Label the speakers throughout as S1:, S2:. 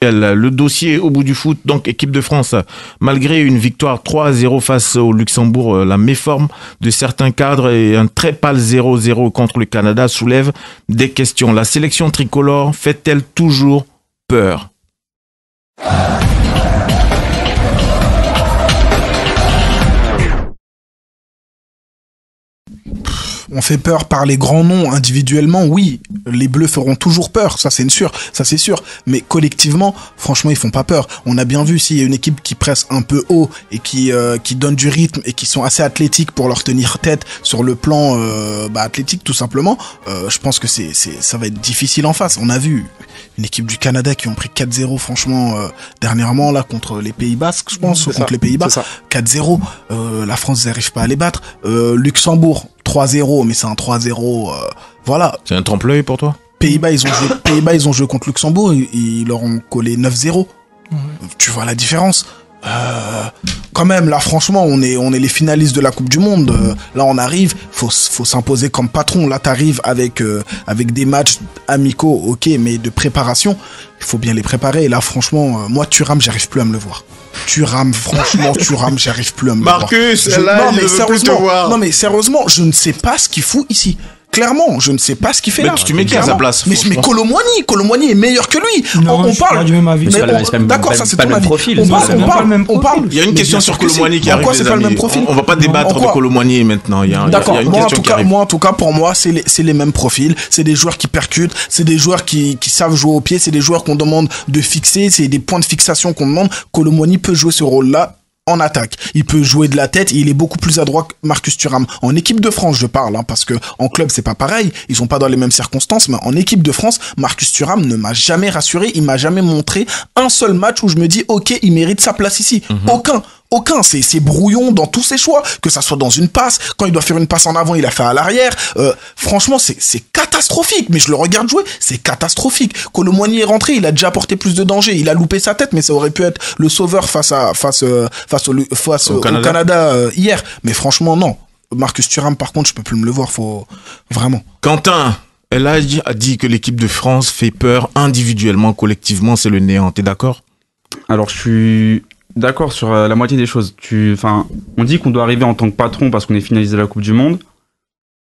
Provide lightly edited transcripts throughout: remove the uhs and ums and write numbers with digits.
S1: Le dossier au bout du foot, donc équipe de France, malgré une victoire 3-0 face au Luxembourg, la méforme de certains cadres et un très pâle 0-0 contre le Canada soulève des questions. La sélection tricolore fait-elle toujours peur ?
S2: On fait peur par les grands noms individuellement, oui. Les Bleus feront toujours peur, ça c'est sûr. Mais collectivement, franchement, ils font pas peur. On a bien vu s'il y a une équipe qui presse un peu haut et qui donne du rythme et qui sont assez athlétiques pour leur tenir tête sur le plan athlétique tout simplement. Je pense que ça va être difficile en face. On a vu une équipe du Canada qui ont pris 4-0 franchement dernièrement là contre les Pays Basques, je pense, contre les Pays-Bas. 4-0. La France n'arrive pas à les battre. Luxembourg 3-0, mais c'est un 3-0, voilà.
S1: C'est un trompe-l'œil pour toi ?
S2: Pays-Bas, ils ont joué contre Luxembourg, ils leur ont collé 9-0. Tu vois la différence. Quand même, là, franchement, on est les finalistes de la Coupe du Monde. Là, on arrive, faut s'imposer comme patron. Là, t'arrives avec des matchs amicaux, ok, mais de préparation, il faut bien les préparer. Et là, franchement, moi, Thuram, j'arrive plus à me le voir. Franchement, j'arrive plus à me le voir.
S1: Marcus,
S2: non, mais sérieusement, je ne sais pas ce qu'il fout ici. Clairement, je ne sais pas ce qu'il fait là.
S1: Tu mets qui à sa place ?
S2: Mais Colomboigny est meilleur que lui.
S3: Non,
S2: on parle
S3: du même avis.
S2: D'accord, ça c'est ton avis. On parle.
S1: Il y a une question sur Colomboigny qui arrive.
S2: Pourquoi c'est pas le même profil ?
S1: On va pas débattre de Colomboigny maintenant.
S2: D'accord. Moi, en tout cas, pour moi, c'est les mêmes profils. C'est des joueurs qui percutent. C'est des joueurs qui savent jouer au pied. C'est des joueurs qu'on demande de fixer. C'est des points de fixation qu'on demande. Colomboigny peut jouer ce rôle-là en attaque. Il peut jouer de la tête et il est beaucoup plus adroit que Marcus Thuram. En équipe de France, je parle, parce que en club, c'est pas pareil. Ils sont pas dans les mêmes circonstances, mais en équipe de France, Marcus Thuram ne m'a jamais rassuré. Il m'a jamais montré un seul match où je me dis, ok, il mérite sa place ici. Aucun, c'est brouillon dans tous ses choix, que ça soit dans une passe, quand il doit faire une passe en avant, il a fait à l'arrière. Franchement, c'est catastrophique, mais je le regarde jouer, c'est catastrophique. Colomboigny est rentré, il a déjà apporté plus de danger, il a loupé sa tête, mais ça aurait pu être le sauveur face au Canada hier. Mais franchement, non. Marcus Thuram, par contre, je peux plus me le voir, faut vraiment.
S1: Quentin, elle a dit que l'équipe de France fait peur individuellement, collectivement, c'est le néant. T'es d'accord ?
S4: Alors, je suis d'accord sur la moitié des choses. On dit qu'on doit arriver en tant que patron parce qu'on est finaliste de la Coupe du Monde,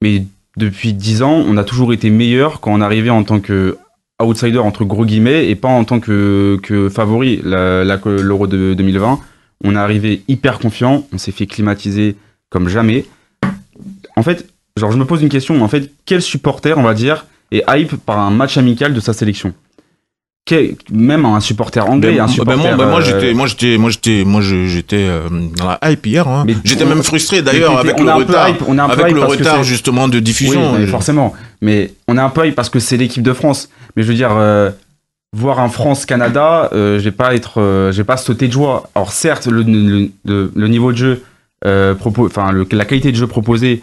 S4: mais depuis 10 ans, on a toujours été meilleur quand on arrivait en tant que outsider, entre gros guillemets, et pas en tant que favori. L'Euro de 2020, on est arrivé hyper confiant, on s'est fait climatiser comme jamais. En fait, je me pose une question, en fait, quel supporter, on va dire, est hype par un match amical de sa sélection ? Même un supporter anglais, moi j'étais dans la hype hier. J'étais même frustré d'ailleurs avec le retard justement de diffusion. Oui, forcément. Mais on est un peu hype parce que c'est l'équipe de France. Mais je veux dire, voir un France-Canada, je vais pas sauter de joie. Alors certes, le niveau de jeu, la qualité de jeu proposée,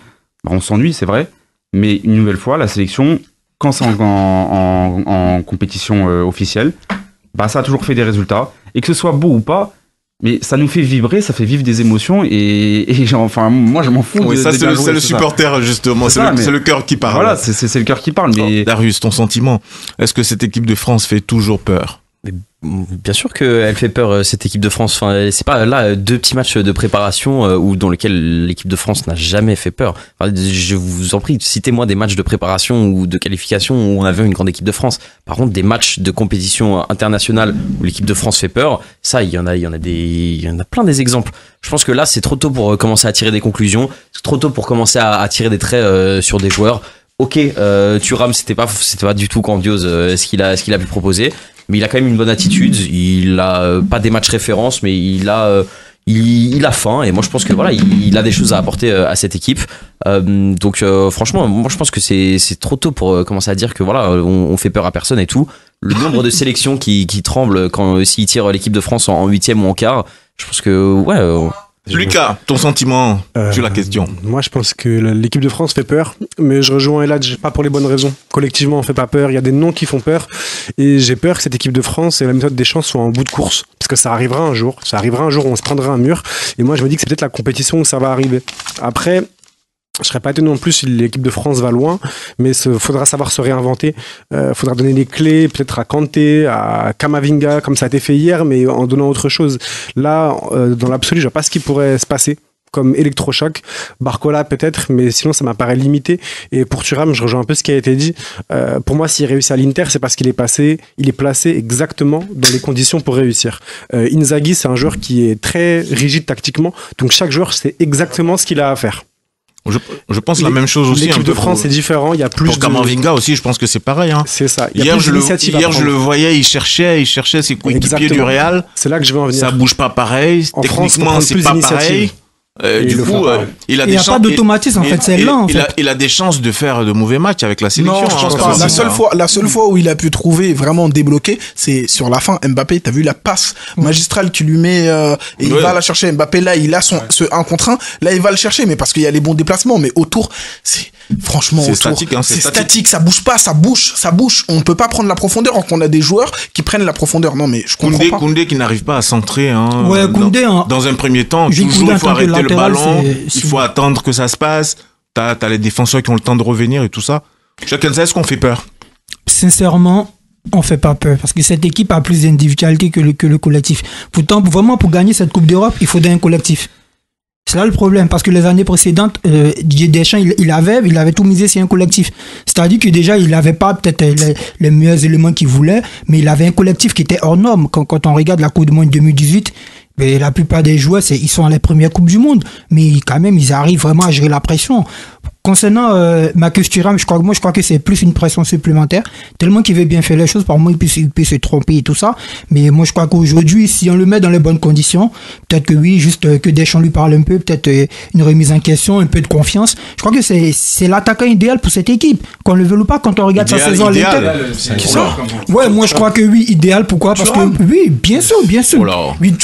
S4: on s'ennuie, c'est vrai. Mais une nouvelle fois, la sélection, quand c'est en compétition officielle, ça a toujours fait des résultats. Et que ce soit beau ou pas, mais ça nous fait vibrer, ça fait vivre des émotions. Moi, je m'en fous.
S1: Oui, c'est le supporter, justement. C'est le cœur qui parle.
S4: Voilà, c'est le cœur qui parle. Mais...
S1: Darius, ton sentiment, est-ce que cette équipe de France fait toujours peur ?
S5: Bien sûr qu'elle fait peur, cette équipe de France. C'est pas là 2 petits matchs de préparation dans lesquels l'équipe de France n'a jamais fait peur. Je vous en prie, citez-moi des matchs de préparation ou de qualification où on avait une grande équipe de France. Par contre, des matchs de compétition internationale où l'équipe de France fait peur, ça, il y en a plein des exemples. Je pense que là, c'est trop tôt pour commencer à tirer des conclusions. C'est trop tôt pour commencer à tirer des traits sur des joueurs. Ok, Thuram, c'était pas du tout grandiose ce qu'il a pu proposer. Mais il a quand même une bonne attitude. Il a pas des matchs références, mais il a faim. Et moi, je pense que voilà, il a des choses à apporter à cette équipe. Donc, franchement, moi, je pense que c'est trop tôt pour commencer à dire que voilà, on fait peur à personne et tout. Le nombre de sélections qui tremblent s'il tire l'équipe de France en 8e ou en quart, je pense que ouais.
S1: Lucas, ton sentiment sur la question?
S6: Moi, je pense que l'équipe de France fait peur, mais je rejoins Eladj, pas pour les bonnes raisons. Collectivement, on fait pas peur. Il y a des noms qui font peur, et j'ai peur que cette équipe de France et la méthode Deschamps soient en bout de course, parce que ça arrivera un jour. Ça arrivera un jour où on se prendra un mur. Et moi, je me dis que c'est peut-être la compétition où ça va arriver. Après, Je serais pas étonné non plus si l'équipe de France va loin, mais faudra savoir se réinventer. Faudra donner les clés, peut-être à Kanté, à Kamavinga, comme ça a été fait hier, mais en donnant autre chose. Là, dans l'absolu, je vois pas ce qui pourrait se passer comme électrochoc. Barcola peut-être, mais sinon ça m'apparaît limité. Et pour Thuram, je rejoins un peu ce qui a été dit. Pour moi, s'il réussit à l'Inter, c'est parce qu'il est placé exactement dans les conditions pour réussir. Inzaghi, c'est un joueur qui est très rigide tactiquement, donc chaque joueur sait exactement ce qu'il a à faire.
S1: Je pense la même chose aussi.
S6: L'équipe de France, c'est différent. Il y a plus
S1: pour Kamavinga aussi, je pense que c'est pareil. Hein.
S6: C'est ça.
S1: Hier, je le voyais, il cherchait ses coéquipiers du Real.
S6: C'est là que je veux en venir.
S1: Ça bouge pas pareil.
S6: En
S1: Techniquement,
S6: France,
S1: c'est pas pareil. Du coup, il a des chances.
S3: Il n'y a pas d'automatisme en fait, c'est lent.
S1: Il a des chances de faire de mauvais matchs avec la sélection.
S2: Non, je pense pas. La seule fois où il a pu trouver vraiment débloqué, c'est sur la fin. Mbappé, t'as vu la passe magistrale qu'il lui met et il va la chercher. Mbappé là, il a ce 1 contre 1. Là, il va le chercher, mais parce qu'il y a les bons déplacements. Mais autour, franchement,
S1: c'est statique.
S2: C'est statique. Ça bouge pas, ça bouge. On peut pas prendre la profondeur quand on a des joueurs qui prennent la profondeur. Non, mais je comprends pas.
S1: Koundé qui n'arrive pas à centrer. Hein,
S3: ouais, Koundé.
S1: Dans un premier temps, toujours il faut arrêter le ballon, il faut attendre que ça se passe. T'as les défenseurs qui ont le temps de revenir et tout ça. Chacun sait ce qu'on fait peur.
S3: Sincèrement, on fait pas peur parce que cette équipe a plus d'individualité que le collectif. Pourtant, vraiment, pour gagner cette Coupe d'Europe, il faudrait un collectif. C'est là le problème, parce que les années précédentes, Didier Deschamps, il avait tout misé sur un collectif. C'est-à-dire que déjà, il n'avait pas peut-être les meilleurs éléments qu'il voulait, mais il avait un collectif qui était hors norme. Quand on regarde la Coupe du Monde 2018, mais la plupart des joueurs, ils sont à la première Coupe du Monde, mais quand même, ils arrivent vraiment à gérer la pression. Concernant Marcus Thuram, je crois que c'est plus une pression supplémentaire. Tellement qu'il veut bien faire les choses, par moment il peut se tromper et tout ça. Mais moi je crois qu'aujourd'hui, si on le met dans les bonnes conditions, peut-être que oui, juste que Deschamps lui parle un peu, peut-être une remise en question, un peu de confiance. Je crois que c'est l'attaquant idéal pour cette équipe. Qu'on le veut ou pas, quand on regarde sa saison à l'Inter. Ouais, moi je crois que oui, idéal. Pourquoi? Parce que oui, bien sûr.
S2: Oui,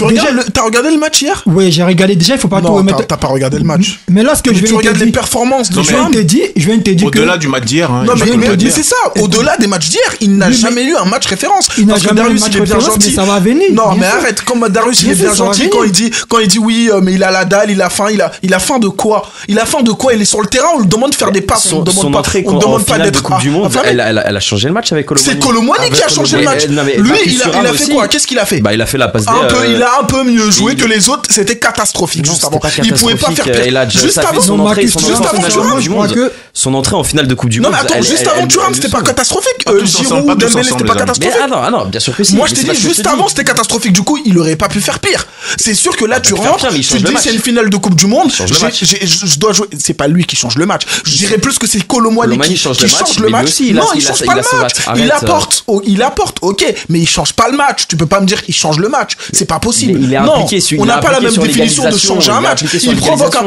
S2: t'as regardé le match hier?
S3: Oui, j'ai regardé. Déjà, il faut pas tout remettre.
S2: T'as pas regardé le match.
S3: Mais là, ce que je vais
S2: tu regardes les performances de
S3: je viens de te dire
S1: au-delà du match d'hier.
S2: Non, mais c'est ça. Au-delà des matchs d'hier, il n'a jamais eu un match référence. Parce que Darius, il est bien gentil.
S3: Ça va venir.
S2: Non, mais arrête. Comme Darius, il est bien gentil quand il dit oui, mais il a la dalle, il a faim. Il a faim de quoi? Il a faim de quoi? Il est sur le terrain, on lui demande de faire des passes. On ne demande pas d'être
S5: Coupe du Monde. Elle a changé le match avec Colomboigny.
S2: C'est Colomboigny qui a changé le match. Lui, il a fait quoi? Qu'est-ce qu'il a fait?
S5: Il a fait la passe
S2: il a un peu mieux joué que les autres. C'était catastrophique juste avant. Il pouvait pas faire pire. Juste avant
S5: son entrée en finale de Coupe du Monde.
S2: Non, mais attends, juste avant Thuram, c'était pas catastrophique. Giroud, Dembélé, c'était pas catastrophique.
S5: Ah non, bien sûr que si.
S2: Moi, je t'ai dit, juste avant, c'était catastrophique. Du coup, il aurait pas pu faire pire. C'est sûr que là, tu rentres, tu te dis, c'est une finale de Coupe du Monde. Je dois jouer. C'est pas lui qui change le match. Je dirais plus que c'est Colomboigny qui change le match. Non, il change pas le match. Il apporte, ok, mais il change pas le match. Tu peux pas me dire qu'il change le match. C'est pas possible. Non, on n'a pas la même définition de changer un match.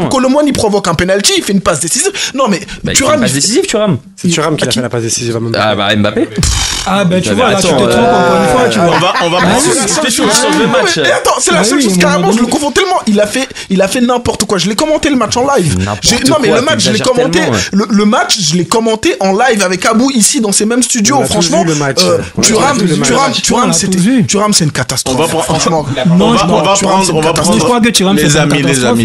S2: Colomboigny provoque un penalty, il fait une passe décisive. Non, mais
S5: Thuram, Thuram.
S6: C'est Thuram qui a fait la passe décisive.
S5: Mbappé.
S3: Ah tu vois, là tu te trompes encore une fois, tu vois.
S1: On va
S5: prendre le match.
S2: Mais attends, c'est la seule chose carrément, je le confonds tellement. Il a fait n'importe quoi. Je l'ai commenté le match en live. Non mais le match, je l'ai commenté. Le match, je l'ai commenté en live avec Abou ici dans ces mêmes studios. Franchement, Thuram, c'est une catastrophe. Franchement,
S1: on va prendre.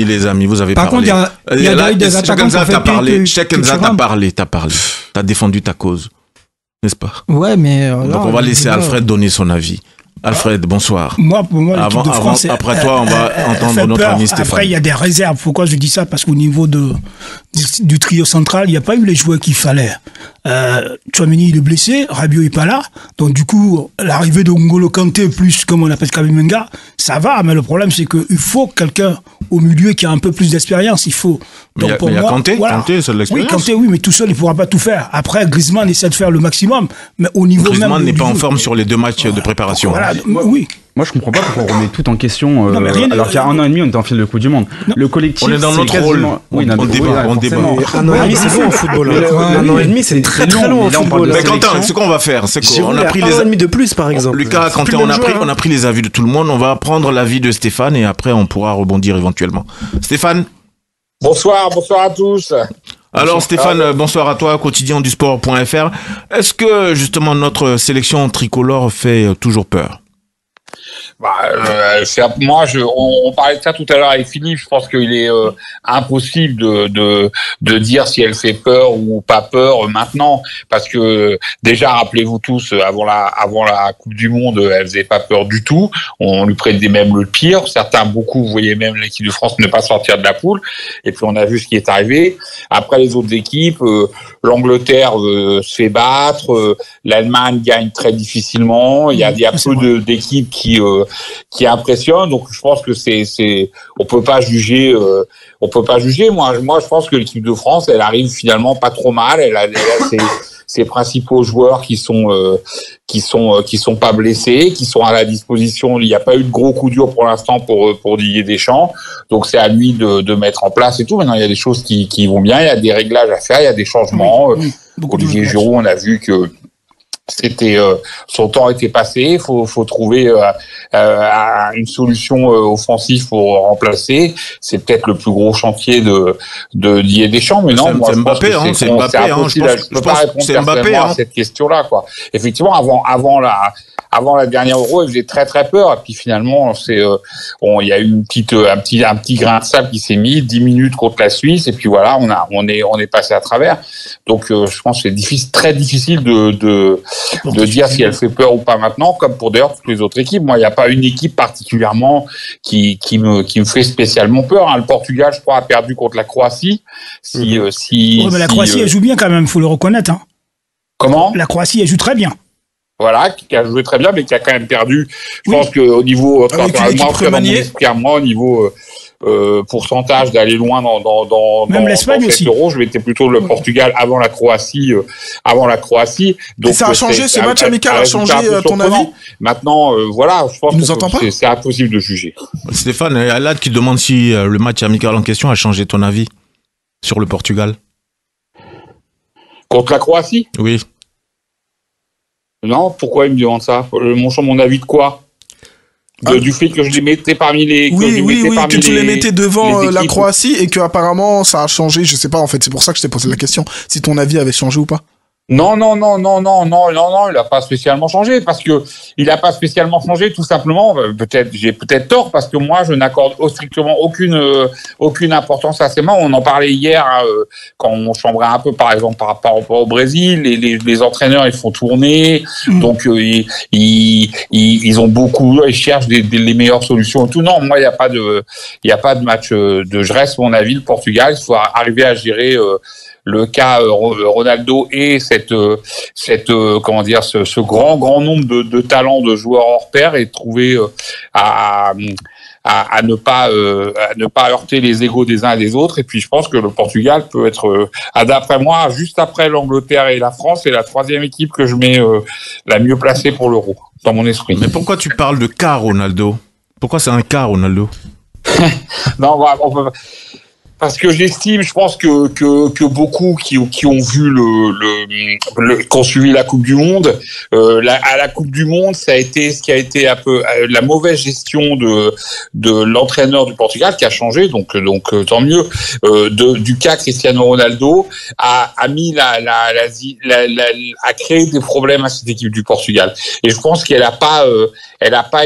S1: Les amis, vous avez parlé.
S3: Par contre, il y a des attaquants qui ont fait pire que
S1: Kenza, t'as parlé. T'as défendu ta cause. N'est-ce pas?
S3: Ouais, mais.
S1: Donc on va laisser Alfred donner son avis. Alfred, bonsoir.
S7: Pour moi, l'équipe de France,
S1: après toi, on va entendre notre ami Stéphane.
S7: Après, il y a des réserves. Pourquoi je dis ça? Parce qu'au niveau du trio central, il n'y a pas eu les joueurs qu'il fallait. Tchouaméni, il est blessé, Rabiot n'est pas là. Donc, du coup, l'arrivée de N'Golo Kanté, plus comme on appelle Kamavinga, ça va. Mais le problème, c'est qu'il faut quelqu'un au milieu qui a un peu plus d'expérience. Il faut.
S1: Donc, il y a Kanté, Kanté, c'est de l'expérience.
S7: Oui, Kanté, oui, mais tout seul, il ne pourra pas tout faire. Après, Griezmann essaie de faire le maximum. Mais au niveau
S1: Griezmann n'est pas en forme sur les 2 matchs de préparation.
S7: Voilà, oui.
S4: Moi, je comprends pas pourquoi on remet tout en question. Alors qu'il y a 1 an et demi, on était en finale de Coupe du Monde. Le collectif.
S1: On est dans notre rôle.
S4: Oui,
S1: on débat.
S6: 1 an et demi, c'est long en football. 1 an et demi, c'est très long en football.
S1: Mais Quentin, ce qu'on va faire, c'est qu'on a pris les.
S6: 1 an et demi de plus, par exemple.
S1: Lucas, Quentin, on a pris les avis de tout le monde. On va prendre l'avis de Stéphane et après, on pourra rebondir éventuellement. Stéphane.
S8: Bonsoir à tous.
S1: Alors Stéphane, bonsoir à toi, quotidiendusport.fr. Est-ce que justement notre sélection tricolore fait toujours peur?
S8: On parlait de ça tout à l'heure avec Philippe. Je pense qu'il est impossible de dire si elle fait peur ou pas peur maintenant, parce que déjà, rappelez-vous tous, avant la Coupe du Monde, elle faisait pas peur du tout. On lui prêtait même le pire. Beaucoup voyaient même l'équipe de France ne pas sortir de la poule. Et puis on a vu ce qui est arrivé. Après les autres équipes, l'Angleterre se fait battre, l'Allemagne gagne très difficilement. Il y a peu d'équipes qui impressionnent. Donc je pense que on peut pas juger. Moi, je pense que l'équipe de France, elle arrive finalement pas trop mal. Elle a ses principaux joueurs qui sont pas blessés, qui sont à la disposition. Il n'y a pas eu de gros coup dur pour l'instant pour Didier Deschamps. Donc c'est à lui de mettre en place et tout. Maintenant, il y a des choses qui vont bien. Il y a des réglages à faire. Il y a des changements. Olivier Giroud, on a vu que son temps était passé. Faut trouver une solution offensive pour remplacer. C'est peut-être le plus gros chantier de Didier Deschamps. Mais non, moi, je pense que c'est impossible. Je peux pas répondre personnellement à cette question-là, quoi. Effectivement, avant la dernière Euro, elle faisait très très peur. Et puis finalement, il y a eu un petit grain de sable qui s'est mis 10 minutes contre la Suisse. Et puis voilà, on est passé à travers. Donc je pense que c'est très difficile de dire si elle fait peur ou pas maintenant, comme pour d'ailleurs toutes les autres équipes. Moi, il n'y a pas une équipe particulièrement qui me fait spécialement peur. Le Portugal, je crois, a perdu contre la Croatie. Mais
S7: la Croatie, elle joue bien quand même, faut le reconnaître. Hein.
S8: Comment ?
S7: La Croatie, elle joue très bien.
S8: Voilà, qui a joué très bien, mais qui a quand même perdu. Je pense qu'au niveau, au niveau pourcentage d'aller loin dans
S7: l'Espagne
S8: cet
S7: aussi.
S8: Euro, je mettais plutôt le Portugal avant la Croatie. Donc,
S2: et ça a changé, ce match amical a changé ton avis?
S8: Maintenant, voilà, je pense que c'est impossible de juger.
S1: Stéphane, il y a Alad qui demande si le match amical en question a changé ton avis sur le Portugal.
S8: Contre la Croatie ?
S1: Oui.
S8: Non, pourquoi il me demande ça ? Mon avis de quoi ? Du fait que je les mettais parmi les...
S2: que tu les mettais devant la Croatie et que apparemment ça a changé, je sais pas en fait, c'est pour ça que je t'ai posé la question, si ton avis avait changé ou pas.
S8: Non, il a pas spécialement changé parce que il a pas spécialement changé tout simplement. J'ai peut-être tort parce que moi je n'accorde strictement aucune importance à ces matchs. On en parlait hier quand on chambrait un peu par exemple par rapport au Brésil. Les entraîneurs ils font tourner, donc ils ont beaucoup, ils cherchent les meilleures solutions et tout. Non, moi il y a pas de match je reste mon avis. Le Portugal, il faut arriver à gérer le cas Ronaldo et ce grand nombre de talents de joueurs hors pair et trouver à ne pas heurter les égos des uns et des autres. Et puis je pense que le Portugal peut être, d'après moi, juste après l'Angleterre et la France, c'est la troisième équipe que je mets la mieux placée pour l'Euro dans mon esprit.
S1: Mais pourquoi tu parles de cas Ronaldo ? Pourquoi c'est un cas Ronaldo ?
S8: Non, on peut... Parce que j'estime, je pense que beaucoup qui ont vu qui ont suivi la Coupe du Monde, à la Coupe du Monde, ça a été ce qui a été un peu la mauvaise gestion de l'entraîneur du Portugal qui a changé, donc tant mieux. Du cas Cristiano Ronaldo a mis a créé des problèmes à cette équipe du Portugal. Et je pense qu'elle a pas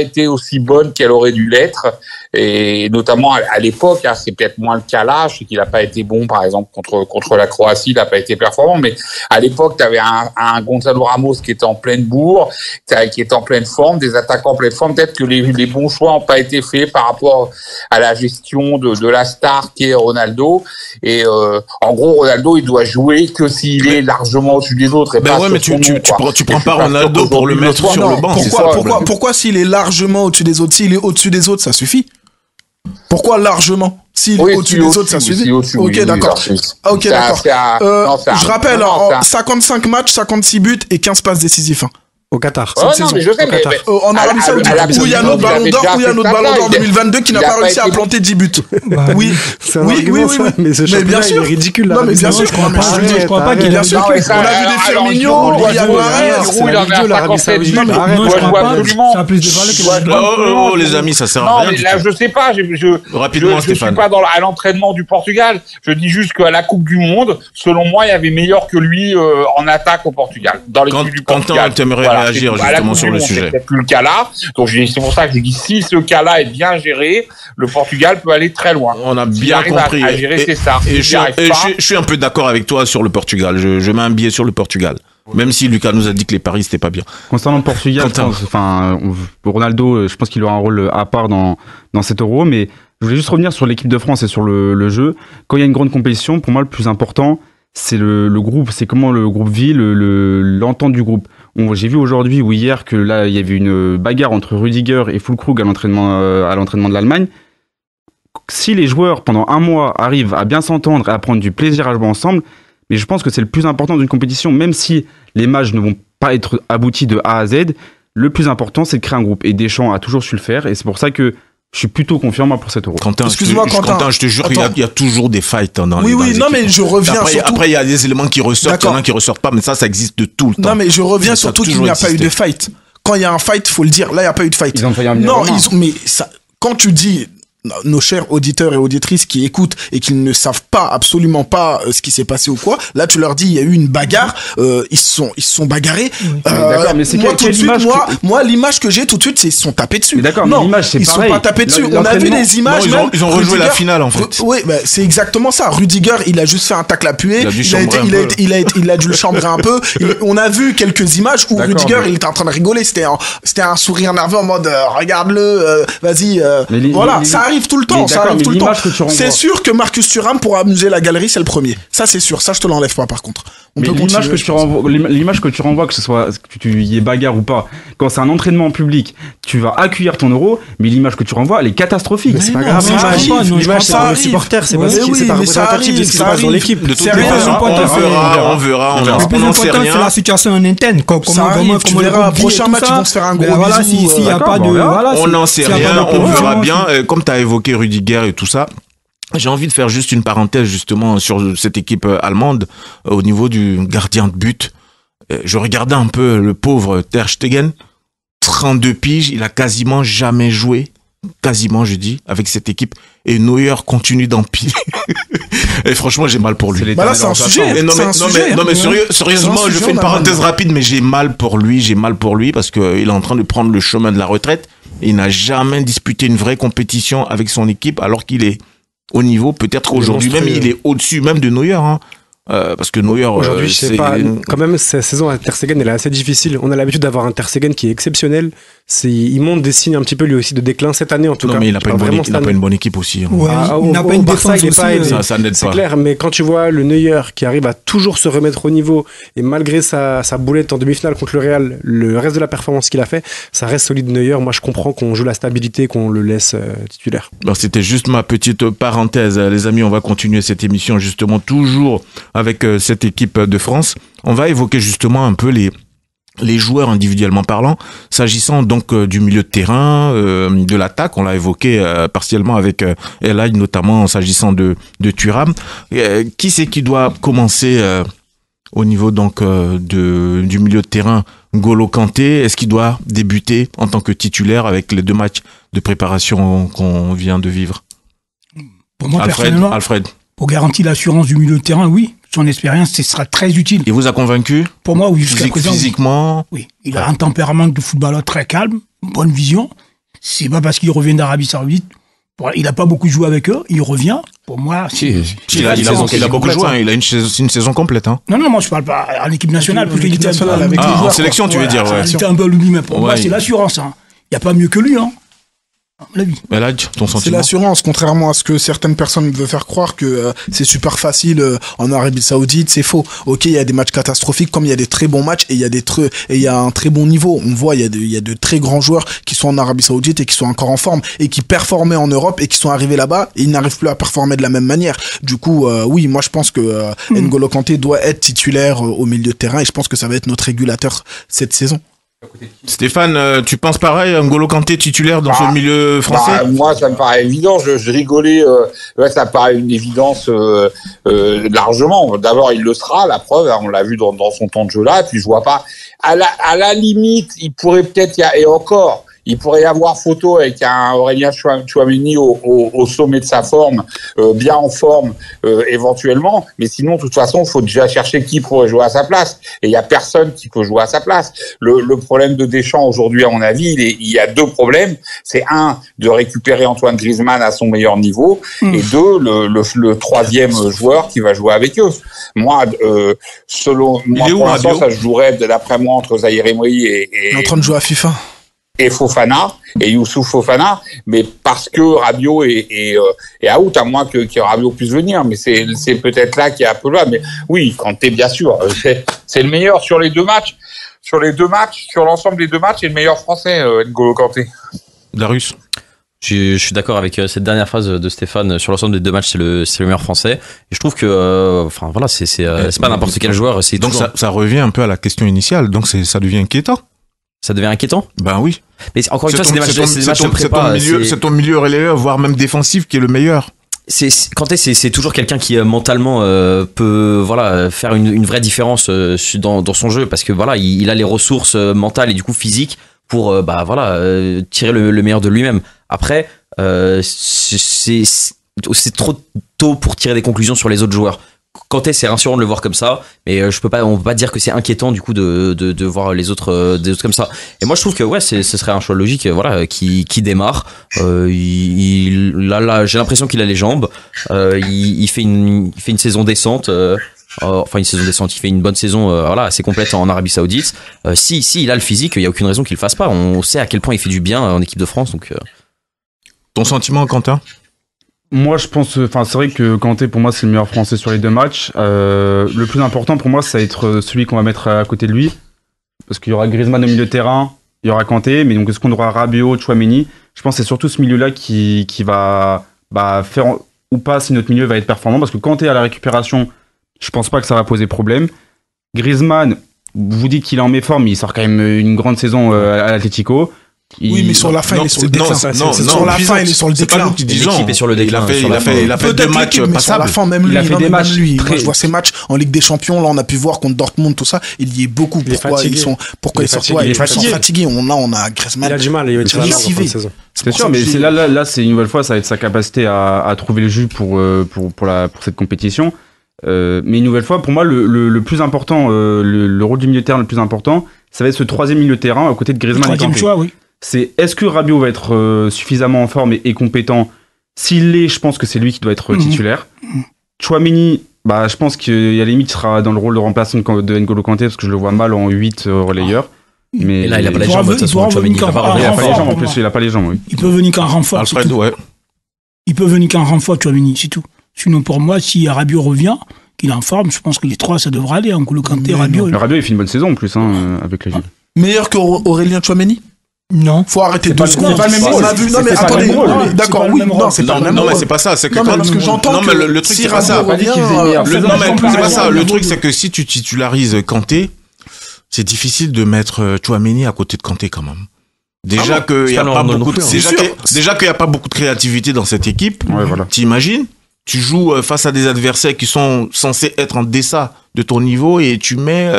S8: été aussi bonne qu'elle aurait dû l'être. Et notamment à l'époque, c'est peut-être moins le cas là, je sais qu'il n'a pas été bon par exemple contre la Croatie, il n'a pas été performant, mais à l'époque tu avais un Gonzalo Ramos qui était en pleine bourre, qui était en pleine forme, des attaquants en pleine forme, peut-être que les bons choix n'ont pas été faits par rapport à la gestion de la star qui est Ronaldo, et en gros Ronaldo il doit jouer que s'il est largement au-dessus des autres et pas
S1: mais tu prends pas Ronaldo pour le mettre sur le banc.
S2: Pourquoi s'il est largement au-dessus des autres, s'il est au-dessus des autres ça suffit? Pourquoi largement? S'il est au-dessus des autres, ça suffit. Ok, d'accord. Je rappelle, 55 matchs, 56 buts et 15 passes décisives.
S6: Au Qatar.
S2: En Arabie Saoudite, où il y a notre ballon d'or 2022 qui n'a pas réussi à planter 10 buts. Oui.
S6: Mais ce championnat est ridicule.
S2: Non, mais bien sûr, je crois pas qu'il y a. Bien sûr, on a vu des Firmino, Riyad Mahrez,
S8: l'Arabie Saoudite. Non, je vois absolument.
S3: Ça a plus de valeur que
S1: Oh, les amis, ça sert à rien.
S8: Non, mais là, je sais pas.
S1: Rapidement,
S8: je suis pas à l'entraînement du Portugal. Je dis juste qu'à la Coupe du Monde, selon moi, il y avait meilleur que lui en attaque au Portugal. Dans l'équipe du Portugal.
S1: T'aimerais réagir justement sur le sujet.
S8: C'est peut-être plus le cas là. Donc c'est pour ça que je dis si ce cas-là est bien géré, le Portugal peut aller très loin.
S1: On a bien compris.
S8: À gérer, c'est ça.
S1: Je suis un peu d'accord avec toi sur le Portugal. Je mets un billet sur le Portugal. Même si Lucas nous a dit que les paris c'était pas bien.
S4: Concernant le Portugal, Ronaldo, je pense qu'il aura un rôle à part dans cet Euro, mais je voulais juste revenir sur l'équipe de France et sur le jeu. Quand il y a une grande compétition, pour moi le plus important, c'est le groupe, c'est comment le groupe vit, l'entente du groupe. J'ai vu aujourd'hui ou hier que là il y avait une bagarre entre Rüdiger et Füllkrug à l'entraînement de l'Allemagne. Si les joueurs pendant un mois arrivent à bien s'entendre et à prendre du plaisir à jouer ensemble, mais je pense que c'est le plus important d'une compétition, même si les matchs ne vont pas être aboutis de A à Z, le plus important c'est de créer un groupe. Et Deschamps a toujours su le faire, et c'est pour ça que je suis plutôt confiant moi pour cet Euro.
S2: Excuse-moi Quentin,
S1: je te jure qu'il y a toujours des fights dans les
S2: non mais je reviens
S1: après il y a des éléments qui ressortent, il y en a qui ressortent pas, mais ça existe de tout le temps.
S2: Non mais je reviens surtout qu'il n'y a pas eu de fight. Quand il y a un fight, faut le dire, là il n'y a pas eu de fight.
S4: Ils ont failli en
S2: venir. Non, mais ça, quand tu dis nos chers auditeurs et auditrices qui écoutent et qui ne savent absolument pas ce qui s'est passé ou quoi, là tu leur dis il y a eu une bagarre, ils se sont bagarrés.
S4: D'accord, mais c'est
S2: moi tout de suite, moi l'image que j'ai tout de suite c'est ils se sont tapés dessus.
S4: Mais d'accord, mais l'image c'est
S2: pareil. Ils se sont pas tapés dessus. On a vu des images.
S1: Non, ils ont rejoué la finale en fait.
S2: Oui, bah, c'est exactement ça. Rüdiger, il a juste fait un tacle appuyé. Il a dû le chambrer un peu. On a vu quelques images où Rüdiger il était en train de rigoler. C'était un sourire nerveux en mode regarde-le, vas-y. Voilà, ça arrive tout le temps, ça arrive tout le temps. C'est sûr que Marcus Thuram pour amuser la galerie, c'est le premier. Ça, c'est sûr. Ça, je te l'enlève pas, par contre.
S4: L'image que tu renvoies, que ce soit que tu y aies bagarre ou pas, quand c'est un entraînement en public, tu vas accueillir ton Euro, mais l'image que tu renvoies, elle est catastrophique.
S6: Mais c'est pas grave. L'image, c'est pour le supporter, c'est pas représentatif de ce qui se passe dans l'équipe.
S1: De toute façon, on verra.
S3: On n'en sait rien. C'est la situation en interne.
S2: Comment le prochain match, ils vont se faire un gros bisou.
S1: On n'en sait rien, on verra bien. Comme tu as évoqué Rüdiger et tout ça, j'ai envie de faire juste une parenthèse justement sur cette équipe allemande au niveau du gardien de but. Je regardais un peu le pauvre Ter Stegen, 32 piges, il a quasiment jamais joué, je dis, avec cette équipe. Et Neuer continue d'empiler. Et franchement, j'ai mal pour lui.
S2: Bah là, c'est un sujet.
S1: Non mais sérieusement, je fais une parenthèse rapide, mais j'ai mal pour lui parce que il est en train de prendre le chemin de la retraite. Il n'a jamais disputé une vraie compétition avec son équipe alors qu'il est au niveau, peut-être aujourd'hui même, il est au-dessus même de Neuer. Parce que Neuer...
S6: Aujourd'hui, je sais pas, quand même, cette saison à Ter Stegen, elle est assez difficile. On a l'habitude d'avoir un Ter Stegen qui est exceptionnel. Il montre des signes un petit peu lui aussi de déclin cette année en tout cas.
S1: Non mais il n'a pas une bonne équipe aussi.
S3: Ouais, il n'a pas une défense aussi.
S1: Ça n'aide pas.
S6: C'est clair, mais quand tu vois le Neuer qui arrive à toujours se remettre au niveau et malgré sa boulette en demi-finale contre le Real, le reste de la performance qu'il a fait, ça reste solide Neuer. Moi je comprends qu'on joue la stabilité, qu'on le laisse titulaire.
S1: C'était juste ma petite parenthèse. Les amis, on va continuer cette émission justement toujours avec cette équipe de France. On va évoquer justement un peu les joueurs individuellement parlant, s'agissant donc du milieu de terrain, de l'attaque, on l'a évoqué partiellement avec Elhaï, notamment s'agissant de Thuram. Qui c'est qui doit commencer au niveau donc du milieu de terrain? N'Golo Kanté, est-ce qu'il doit débuter en tant que titulaire avec les 2 matchs de préparation qu'on vient de vivre?
S7: Pour moi, personnellement,
S1: Alfred.
S7: Pour garantir l'assurance du milieu de terrain, oui. Son expérience, ce sera très utile.
S1: Il vous a convaincu?
S7: Pour moi, oui. Jusqu'à présent,
S1: physiquement?
S7: Oui. Il a un tempérament de footballeur très calme, bonne vision. C'est pas parce qu'il revient d'Arabie Saoudite. Il n'a pas beaucoup joué avec eux. Il revient. Pour moi,
S1: il a beaucoup joué. Hein. Il a une saison complète. Hein.
S7: Non, moi, je parle pas en équipe nationale. Plutôt
S2: l'équipe nationale avec les joueurs.
S1: En sélection, tu veux dire, ouais.
S7: C'était un peu lui-même. Pour moi, c'est l'assurance. Il n'y a pas mieux que lui.
S1: Ton sentiment?
S2: C'est l'assurance, contrairement à ce que certaines personnes veulent faire croire que c'est super facile en Arabie Saoudite, c'est faux. Ok, il y a des matchs catastrophiques, comme il y a des très bons matchs et il y a un très bon niveau. On voit, il y a de très grands joueurs qui sont en Arabie Saoudite et qui sont encore en forme et qui performaient en Europe et qui sont arrivés là-bas et ils n'arrivent plus à performer de la même manière. Du coup, oui, moi je pense que N'Golo Kanté doit être titulaire au milieu de terrain et je pense que ça va être notre régulateur cette saison.
S1: Stéphane, tu penses pareil, N'Golo Kanté titulaire dans ce milieu français?
S8: Moi, ça me paraît évident. Je rigolais. Ça me paraît une évidence largement. D'abord, il le sera. La preuve, on l'a vu dans son temps de jeu là. Et puis, je vois pas. À la limite, il pourrait peut-être et encore. il pourrait y avoir photo avec un Aurélien Tchouaméni au sommet de sa forme, bien en forme éventuellement, mais sinon de toute façon il faut déjà chercher qui pourrait jouer à sa place, et il y a personne qui peut jouer à sa place. Le problème de Deschamps aujourd'hui, à mon avis, il y a deux problèmes. C'est un, de récupérer Antoine Griezmann à son meilleur niveau, et deux, le troisième joueur qui va jouer avec eux. Moi, pour l'instant, ça se jouerait d'après moi entre Zahir Emery et
S2: Il est en train de jouer à FIFA.
S8: Et Fofana, et Youssouf Fofana, mais parce que Rabiot est out, à moins que Rabiot puisse venir, mais c'est peut-être là qu'il y a un peu là, mais oui, Kanté, bien sûr, c'est le meilleur sur les deux matchs. Sur l'ensemble des deux matchs, c'est le meilleur français, N'Golo Kanté.
S1: Darius.
S5: Je suis d'accord avec cette dernière phrase de Stéphane. Sur l'ensemble des deux matchs, c'est le meilleur français. Et je trouve que, c'est pas n'importe quel joueur.
S1: Donc ça revient un peu à la question initiale. Donc ça devient inquiétant.
S5: Ça devient inquiétant?
S1: Ben oui.
S5: Mais encore une fois, c'est des matchs de prépa.
S1: C'est ton milieu relayeur, voire même défensif, qui est le meilleur.
S5: Kanté, c'est toujours quelqu'un qui mentalement peut faire une vraie différence dans son jeu, parce que il a les ressources mentales et du coup physiques pour tirer le meilleur de lui-même. Après, c'est trop tôt pour tirer des conclusions sur les autres joueurs. Kanté, c'est rassurant de le voir comme ça, mais on peut pas dire que c'est inquiétant du coup de voir les autres comme ça. Et moi je trouve que ce serait un choix logique, qui démarre. J'ai l'impression qu'il a les jambes. Il fait une saison décente. Une saison décente, il fait une bonne saison assez complète en Arabie Saoudite. Si il a le physique, il y a aucune raison qu'il le fasse pas. On sait à quel point il fait du bien en équipe de France, donc.
S1: Ton sentiment, Quentin?
S4: Moi, je pense, c'est vrai que Kanté, pour moi, c'est le meilleur français sur les deux matchs. Le plus important pour moi, ça va être celui qu'on va mettre à côté de lui. Parce qu'il y aura Griezmann au milieu de terrain, il y aura Kanté, mais donc est-ce qu'on aura Rabiot, Tchouaméni? Je pense que c'est surtout ce milieu-là qui va faire ou pas si notre milieu va être performant. Parce que Kanté à la récupération, je pense pas que ça va poser problème. Griezmann, vous dites qu'il est en méforme, mais il sort quand même une grande saison à l'Atlético.
S2: Oui, mais sur la fin, il est sur le déclin. Sur la fin, il est sur le déclin.
S5: L'équipe est sur le déclin.
S1: Il a fait deux matchs passables.
S2: Sur la fin, même lui, moi, je vois ces matchs en Ligue des Champions. Là, on a pu voir contre Dortmund, tout ça. Il y est beaucoup. Pourquoi ils sont fatigués? On a Griezmann.
S6: Il a du mal. Il va tirer la fin de saison.
S4: C'est sûr, mais là, c'est une nouvelle fois, ça va être sa capacité à trouver le jus pour cette compétition. Mais une nouvelle fois, pour moi, le plus important, le rôle du milieu de terrain le plus important, ça va être ce troisième milieu de terrain à côté de Griezmann et Kanté.
S7: Troisième choix, oui.
S4: C'est est-ce que Rabiot va être suffisamment en forme et compétent? S'il l'est, je pense que c'est lui qui doit être titulaire. Tchouaméni, je pense qu'il y a limite sera dans le rôle de remplaçant de N'Golo Kanté parce que je le vois mal en 8 relayeurs. Mais
S5: et là, il a pas les jambes. De toute façon, Tchouaméni, il a pas les
S4: jambes. En plus, il a pas les jambes. Oui.
S7: Il peut venir qu'en renfort.
S1: Alfred, ouais.
S7: Il peut venir qu'en renfort, Tchouaméni, c'est tout. Sinon, pour moi, si Rabiot revient, qu'il est en forme, je pense que les trois, ça devrait aller. N'Golo Kanté, Rabiot.
S4: Rabiot, il fait une bonne saison en plus avec les Gilles.
S2: Meilleur qu'Aurélien Tchouaméni?
S7: Non.
S2: Faut arrêter 2 secondes.
S4: C'est pas le même rôle.
S2: On a vu, non mais attendez, d'accord, oui, non, c'est pas le même rôle.
S1: Non mais c'est pas ça, c'est que
S2: non, parce que j'entends
S1: non mais le truc c'est pas ça. Non mais c'est pas ça, le truc c'est que si tu titularises Kanté, c'est difficile de mettre Tchouaméni à côté de Kanté quand même. Déjà qu'il y a pas beaucoup de créativité dans cette équipe. T'imagines? Tu joues face à des adversaires qui sont censés être en deçà de ton niveau et tu mets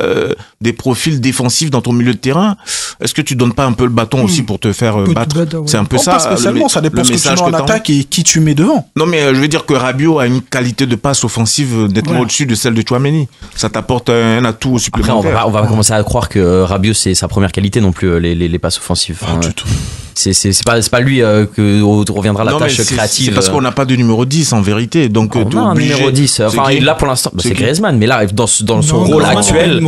S1: des profils défensifs dans ton milieu de terrain. Est-ce que tu donnes pas un peu le bâton aussi pour te faire battre? C'est un peu ça.
S2: Pas spécialement, ça dépend ce que tu mets en attaque et qui tu mets devant.
S1: Non, mais je veux dire que Rabiot a une qualité de passe offensive nettement au-dessus de celle de Tchouaméni. Ça t'apporte un atout supplémentaire.
S5: Après, on va commencer à croire que Rabiot, c'est sa première qualité non plus, les passes offensives.
S1: Du tout.
S5: C'est pas lui que reviendra la tâche créative.
S1: C'est parce qu'on n'a pas de numéro 10 en vérité. Donc
S5: on a un numéro 10. Enfin, là pour l'instant, c'est Griezmann. Mais là, dans son rôle actuel,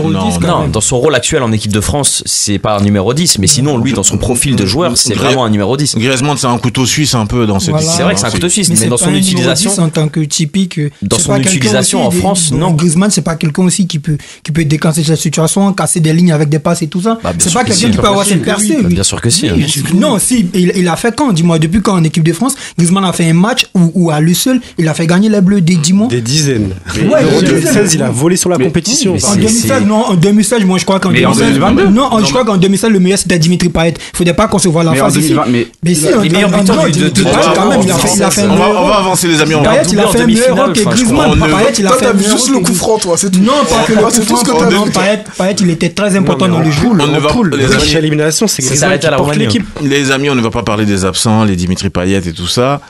S5: dans son rôle actuel en équipe de France, c'est pas un numéro 10. Mais sinon, lui, dans son profil de joueur, c'est vraiment un numéro 10.
S1: Griezmann, c'est un couteau suisse un peu dans cette.
S5: C'est vrai que c'est un couteau suisse, mais dans son utilisation,
S3: en tant que typique,
S5: dans son utilisation en France, non.
S3: Griezmann, c'est pas quelqu'un aussi qui peut décanter cette situation, casser des lignes avec des passes et tout ça. C'est pas quelqu'un qui peut avoir cette percée.
S5: Bien sûr que si.
S3: Non, si il a fait quand? Dis-moi, depuis quand en équipe de France, Griezmann a fait un match où à lui seul, il a fait gagner les Bleus des 10 mois.
S6: Des dizaines.
S3: Ouais,
S6: 2016, il a volé sur la compétition.
S5: mais
S3: En 2016, non, en 2016, moi je crois qu'en
S4: Mais en
S3: 2016,
S4: 2022?
S3: je crois qu'en 2016, le meilleur c'était Dimitri Payet. Faudrait pas qu'on se voit la
S4: Mais en
S3: face ici.
S4: 2020, mais
S3: si,
S5: les meilleurs buteurs
S3: Dimitri
S5: de-
S3: Payet, quand même, il a fait un
S1: On
S3: meilleur.
S1: va avancer les amis.
S3: Payet, il a fait un meilleur
S5: demi-finale,
S3: que
S5: enfin, je
S3: Griezmann.
S1: crois.
S3: Payet, il a
S2: Toi,
S3: fait
S2: t'as
S3: un
S2: vu
S3: meilleur
S2: juste le coup franc, toi, c'est tout.
S3: Non, pas que le
S2: C'est
S3: coup
S2: tout ce que
S3: franc.
S2: t'as
S3: Non,
S2: vu.
S3: Payet, il était très important dans le jeu.
S1: On ne va les
S6: Les matchs
S1: amis,
S6: d'élimination, c'est
S5: C'est
S6: Griezmann
S5: s'arrêter
S6: qui
S5: à la
S6: porte
S5: Roumanie.
S6: l'équipe.
S1: les amis, on ne va pas parler des absents, les Dimitri Payet et tout ça.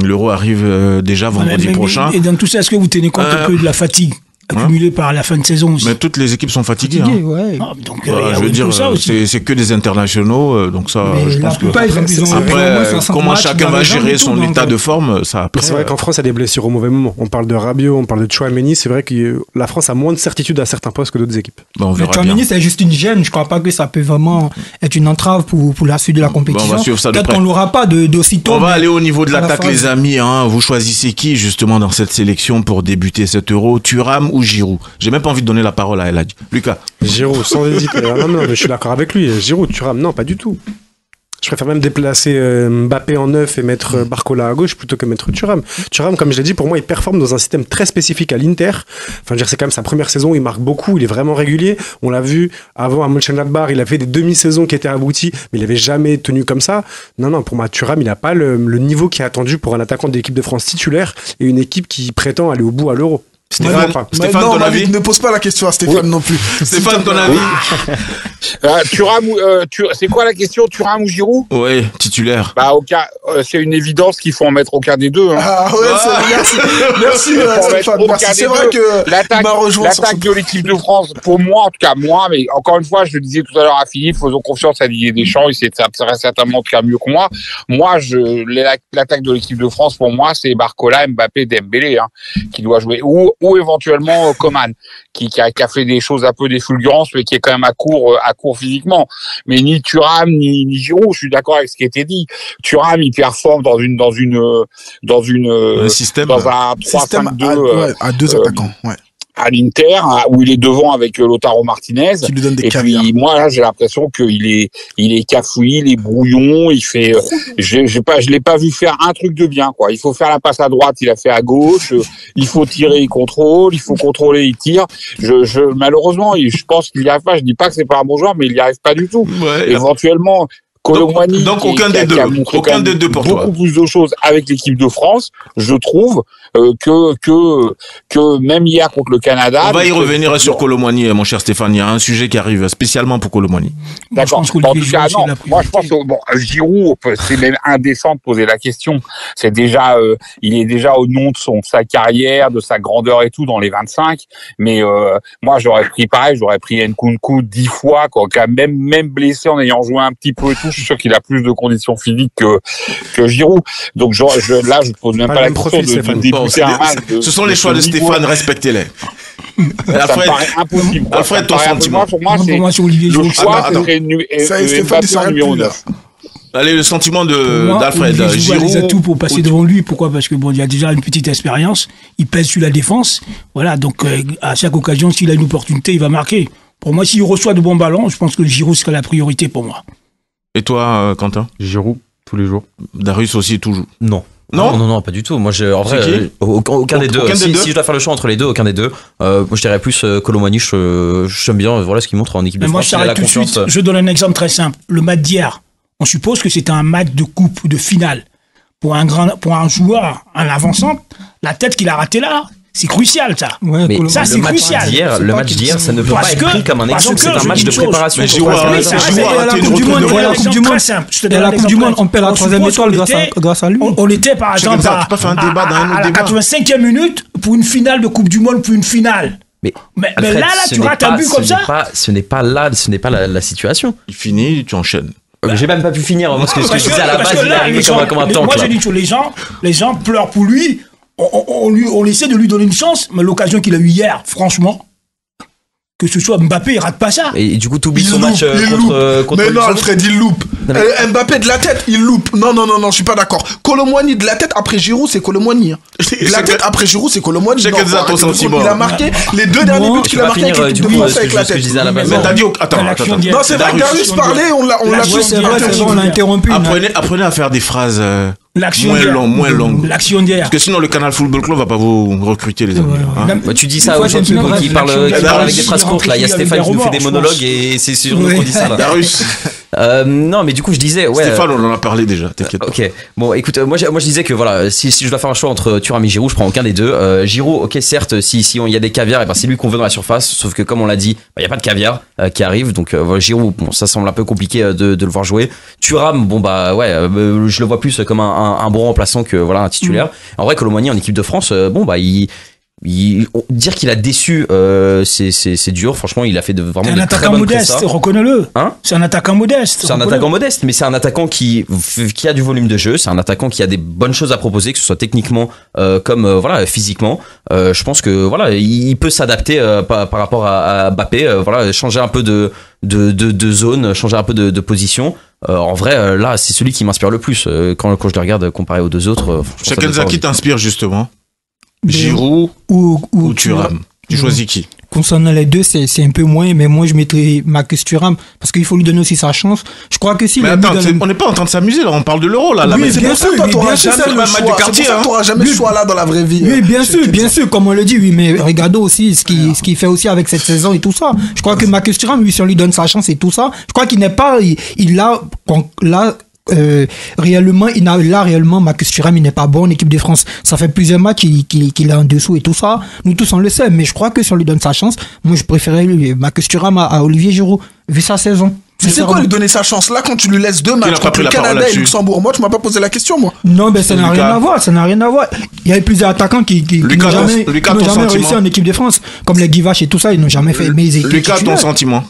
S1: L'Euro arrive déjà vendredi prochain.
S7: Et dans tout ça, est-ce que vous tenez compte un peu de la fatigue accumulée par la fin de saison aussi?
S1: Mais toutes les équipes sont fatiguées.
S3: Fatigué,
S1: Hein.
S3: ouais.
S7: Ah, donc,
S1: Voilà,
S7: il y a
S1: je veux dire,
S7: tout ça aussi.
S1: c'est que des internationaux, donc ça,
S3: Mais
S1: je
S3: la
S1: pense que
S3: plupart, ils ont au moins
S1: après,
S3: 60
S1: comment
S3: matchs
S1: chacun
S3: dans
S1: va
S3: les jambes
S1: gérer
S3: et
S1: son
S3: tout, donc,
S1: état de forme, ça après.
S6: C'est vrai qu'en France, il y a des blessures au mauvais moment. On parle de Rabiot, on parle de Tchouaméni. C'est vrai que la France a moins de certitude à certains postes que d'autres équipes.
S1: on
S3: Mais
S1: verra bien.
S3: Tchouaméni, c'est juste une gêne. Je crois pas que ça peut vraiment être une entrave pour la suite de la compétition.
S1: on va suivre ça de
S3: Peut-être
S1: près.
S3: qu'on l'aura pas d'aussitôt.
S1: On va
S3: mais
S1: aller au niveau de
S3: à la
S1: l'attaque,
S3: phase.
S1: les amis. Hein. Vous choisissez qui, justement, dans cette sélection pour débuter cet Euro, Thuram ou Giroud? J'ai même pas envie de donner la parole à El Hadji. Lucas.
S6: Giroud, sans hésiter. Non, mais je suis d'accord avec lui. Giroud, Thuram, non, pas du tout. Je préfère même déplacer Mbappé en neuf et mettre Barcola à gauche plutôt que mettre Thuram. Thuram, comme je l'ai dit, pour moi, il performe dans un système très spécifique à l'Inter. Enfin, je veux dire, c'est quand même sa première saison, il marque beaucoup, il est vraiment régulier. On l'a vu avant à Mönchengladbach, il a fait des demi-saisons qui étaient abouties, mais il n'avait jamais tenu comme ça. Non, pour moi, Thuram, il n'a pas le niveau qui est attendu pour un attaquant de l'équipe de France titulaire et une équipe qui prétend aller au bout à l'Euro.
S1: Stéphane,
S2: Stéphane,
S1: ton
S2: Malik,
S1: avis?
S2: ne pose pas la question à Stéphane non plus.
S1: Stéphane, ton avis?
S8: Thuram, c'est quoi la question, Thuram ou Giroud?
S1: Ouais, titulaire.
S8: Bah, c'est une évidence qu'il faut en mettre aucun des deux. Hein.
S2: Ah ouais, merci Stéphane. Merci. C'est vrai que
S8: l'attaque
S2: m'a rejoint sur
S8: de l'équipe de France, pour moi, en tout cas moi, mais encore une fois, je le disais tout à l'heure à Philippe, faisons confiance à Didier Deschamps, il sait certainement faire mieux que moi. Moi, l'attaque de l'équipe de France, pour moi, c'est Barcola, Mbappé, Dembélé, hein, qui doit jouer, ou éventuellement Coman, qui a fait des choses un peu des fulgurances, mais qui est quand même à court physiquement. Mais ni Thuram ni Giroud, je suis d'accord avec ce qui a été dit. Thuram, il performe dans
S1: Un système.
S8: dans un 3-5-2
S2: à deux attaquants. Ouais.
S8: à l'Inter, où il est devant avec Lautaro Martinez.
S2: Qui lui donne des
S8: Et
S2: caviars.
S8: puis moi là, j'ai l'impression qu'il est cafouillé, il est brouillon, il fait je l'ai pas vu faire un truc de bien quoi. Il faut faire la passe à droite, il a fait à gauche, il faut tirer, il contrôle, il faut contrôler, il tire. Malheureusement, je pense qu'il y arrive pas, je dis pas que c'est pas un bon joueur mais il y arrive pas du tout.
S1: Ouais.
S8: Éventuellement Colomboigny,
S1: Donc aucun des deux. Aucun des deux pour toi.
S8: Beaucoup plus de choses avec l'équipe de France, je trouve, que même hier contre le Canada.
S1: On va y revenir sur Colomboigny, mon cher Stéphane. Il y a un sujet qui arrive spécialement pour Colomboigny.
S8: D'accord. En tout cas, non. Moi, je pense Giroud, c'est même indécent de poser la question. C'est déjà, il est déjà au nom de sa carrière, de sa grandeur et tout dans les 25. Mais moi, j'aurais pris Nkunku 10 fois, quoi. Même blessé en ayant joué un petit peu et tout. Je suis sûr qu'il a plus de conditions physiques que Giroud. Donc là, je ne pose même pas la question de débuter un match.
S1: Ce sont les choix de Stéphane, respectez-les.
S8: Ça me paraît impossible.
S1: Alfred, ton sentiment.
S8: Pour moi, c'est
S7: Moi, sur Olivier
S8: le
S7: Giroud.
S8: choix
S1: Attends.
S8: serait Mbappé en numéro 9.
S1: Allez, le sentiment
S7: Moi,
S1: d'Alfred.
S7: Olivier Giroud a les atouts
S1: Giroud.
S7: pour passer devant lui. Pourquoi? Parce que bon, il y a déjà une petite expérience. Il pèse sur la défense. Voilà. Donc, à chaque occasion, s'il a une opportunité, il va marquer. Pour moi, s'il reçoit de bons ballons, je pense que Giroud serait la priorité pour moi.
S1: Et toi, Quentin?
S4: Giroud, tous les jours.
S1: Darius aussi, toujours.
S5: Non.
S1: Non,
S5: non, pas du tout. Moi, en
S1: C'est
S5: vrai,
S1: qui
S5: aucun des deux.
S1: Aucun des
S5: Si
S1: deux
S5: je dois faire le choix entre les deux, aucun des deux. Moi, je dirais plus Colomboigny. J'aime bien. Voilà ce qu'il montre en équipe de
S7: Mais moi,
S5: France.
S7: je s'arrête tout de suite. Je donne un exemple très simple. Le match d'hier, on suppose que c'était un match de coupe ou de finale. Pour un joueur en avançant, la tête qu'il a ratée là, c'est crucial, ça.
S3: Ouais,
S5: Mais
S7: Ça, c'est
S5: le match
S7: crucial.
S5: d'hier, ça ne peut
S7: Parce
S5: pas être
S7: que-
S5: pris comme un
S7: parce
S5: exemple.
S7: que
S5: C'est un
S7: je
S5: match
S7: dis
S5: de
S7: une chose.
S5: préparation.
S1: Mais
S5: pour
S1: Giroud,
S5: la
S7: Oui,
S5: saison.
S7: ça,
S1: Giroud a
S7: c'est
S1: raté
S7: la
S1: une
S7: Coupe du
S1: reprise
S7: Monde.
S1: de
S7: Voilà,
S1: volée.
S7: la Coupe du Monde. Très simple. Je te
S3: Et
S7: donne
S3: la
S7: un
S3: Coupe du
S7: exemple
S3: Monde, on perd la
S7: concret.
S3: troisième étoile
S7: On
S3: grâce à lui.
S7: On était par exemple
S1: Gabza, tu peux faire un débat dans un autre
S7: à la
S1: débat.
S7: 85e minute pour une finale de Coupe du Monde, pour une finale.
S5: Mais
S7: Alfred, là, tu rates un but comme ça.
S5: Ce n'est pas la situation.
S1: Il finit, tu enchaînes.
S5: J'ai même pas pu finir. Moi, ce que je
S7: Parce que-
S5: disais à la
S7: parce
S5: base,
S7: que
S5: il est
S7: là,
S5: arrivé
S7: les
S5: comme un
S7: gens-
S5: tank.
S7: Moi,
S5: là.
S7: j'ai dit que les gens pleurent pour lui. On essaie de lui donner une chance, mais l'occasion qu'il a eue hier, franchement, que ce soit Mbappé, il rate pas ça.
S5: Et du coup, t'oublies
S2: Il
S5: son match contre
S2: Mais non,
S5: Luxembourg.
S2: Alfred, il loupe.
S5: Non, mais-
S2: Mbappé de la tête, il loupe. Non, je suis pas d'accord. Colomboigny de la tête après Giroud, c'est Colomboigny. Hein. De la tête après Giroud, c'est Colomboigny.
S1: Chacun
S2: Non,
S1: des autres
S2: arrêtez de
S1: sentiments.
S2: Il a marqué les deux derniers buts qu'il a marqué avec l'équipe de France avec la
S5: ce que je
S2: tête.
S5: disais à la base.
S1: Mais t'as dit, attends.
S7: L'action
S1: Attends.
S2: Non, c'est vrai que Darius parlait, on l'a
S7: L'action
S2: tous
S3: C'est vrai,
S7: L'action
S3: on l'a interrompu.
S1: Apprenez à faire des phrases.
S7: L'action
S1: moins
S7: d'hier.
S1: long, moins long.
S7: L'action d'hier.
S1: Parce que sinon, le Canal Football Club va pas vous recruter, les amis. Hein.
S5: Bah, tu dis ça aux gens qui parlent avec des phrases courtes. Là, il y a Stéphane qui nous fait des monologues et c'est sur nous qu'on dit ça. Là.
S1: Darius.
S5: Non, mais du coup, je disais. Ouais,
S1: Stéphane, on en a parlé déjà, t'inquiète pas.
S5: Ok. Bon, écoute, moi, je disais que voilà, si je dois faire un choix entre Thuram et Giroud, je prends aucun des deux. Giroud, ok, certes, si il y a des caviars, et ben c'est lui qu'on veut dans la surface. Sauf que comme on l'a dit, il y a pas de caviar qui arrive. Donc Giroud, bon, ça semble un peu compliqué de le voir jouer. Thuram, bon bah ouais, je le vois plus comme un bon remplaçant que voilà un titulaire. En vrai, Kolo Muani en équipe de France, bon bah dire qu'il a déçu, c'est dur. Franchement, il a fait vraiment de très bonnes
S7: modeste,
S5: prestations.
S7: reconnais-le.
S5: Hein,
S7: c'est un attaquant modeste.
S5: C'est un attaquant modeste, mais c'est un attaquant qui a du volume de jeu. C'est un attaquant qui a des bonnes choses à proposer, que ce soit techniquement comme voilà physiquement. Je pense que voilà, il peut s'adapter par rapport à Mbappé. Voilà, changer un peu de zone, changer un peu de position. En vrai, là, c'est celui qui m'inspire le plus quand je le regarde comparé aux deux autres.
S1: Chacun qui t'inspire justement. Giroud ou Thuram. Tu choisis qui?
S3: Concernant les deux, c'est un peu moins, mais moi je mettrais Marcus Thuram parce qu'il faut lui donner aussi sa chance. Je crois que si.
S1: Mais attends, on n'est pas en train de s'amuser là, on parle de l'Euro là.
S7: Oui, c'est bien sûr, toi t'auras jamais le choix là dans la vraie vie.
S3: Oui, bien sûr, comme on le dit, oui, mais regardons aussi ce qu'il fait aussi avec cette saison et tout ça. Je crois que Marcus Thuram, lui, si on lui donne sa chance et tout ça, je crois qu'il n'est pas, réellement Marcus Thuram il n'est pas bon en équipe de France. Ça fait plusieurs matchs qu'il est en dessous et tout ça, nous tous on le sait, mais je crois que si on lui donne sa chance, moi je préférais Marcus Thuram à Olivier Giroud vu sa saison.
S2: Mais c'est quoi lui donner sa chance là quand tu lui laisses 2 matchs contre le Canada et Luxembourg? Moi tu m'as pas posé la question moi.
S3: Non ben ça n'a rien à voir, il y a plusieurs attaquants qui n'ont jamais réussi en équipe de France comme les Guivache et tout ça, ils n'ont jamais fait
S1: Lucas, ton sentiment?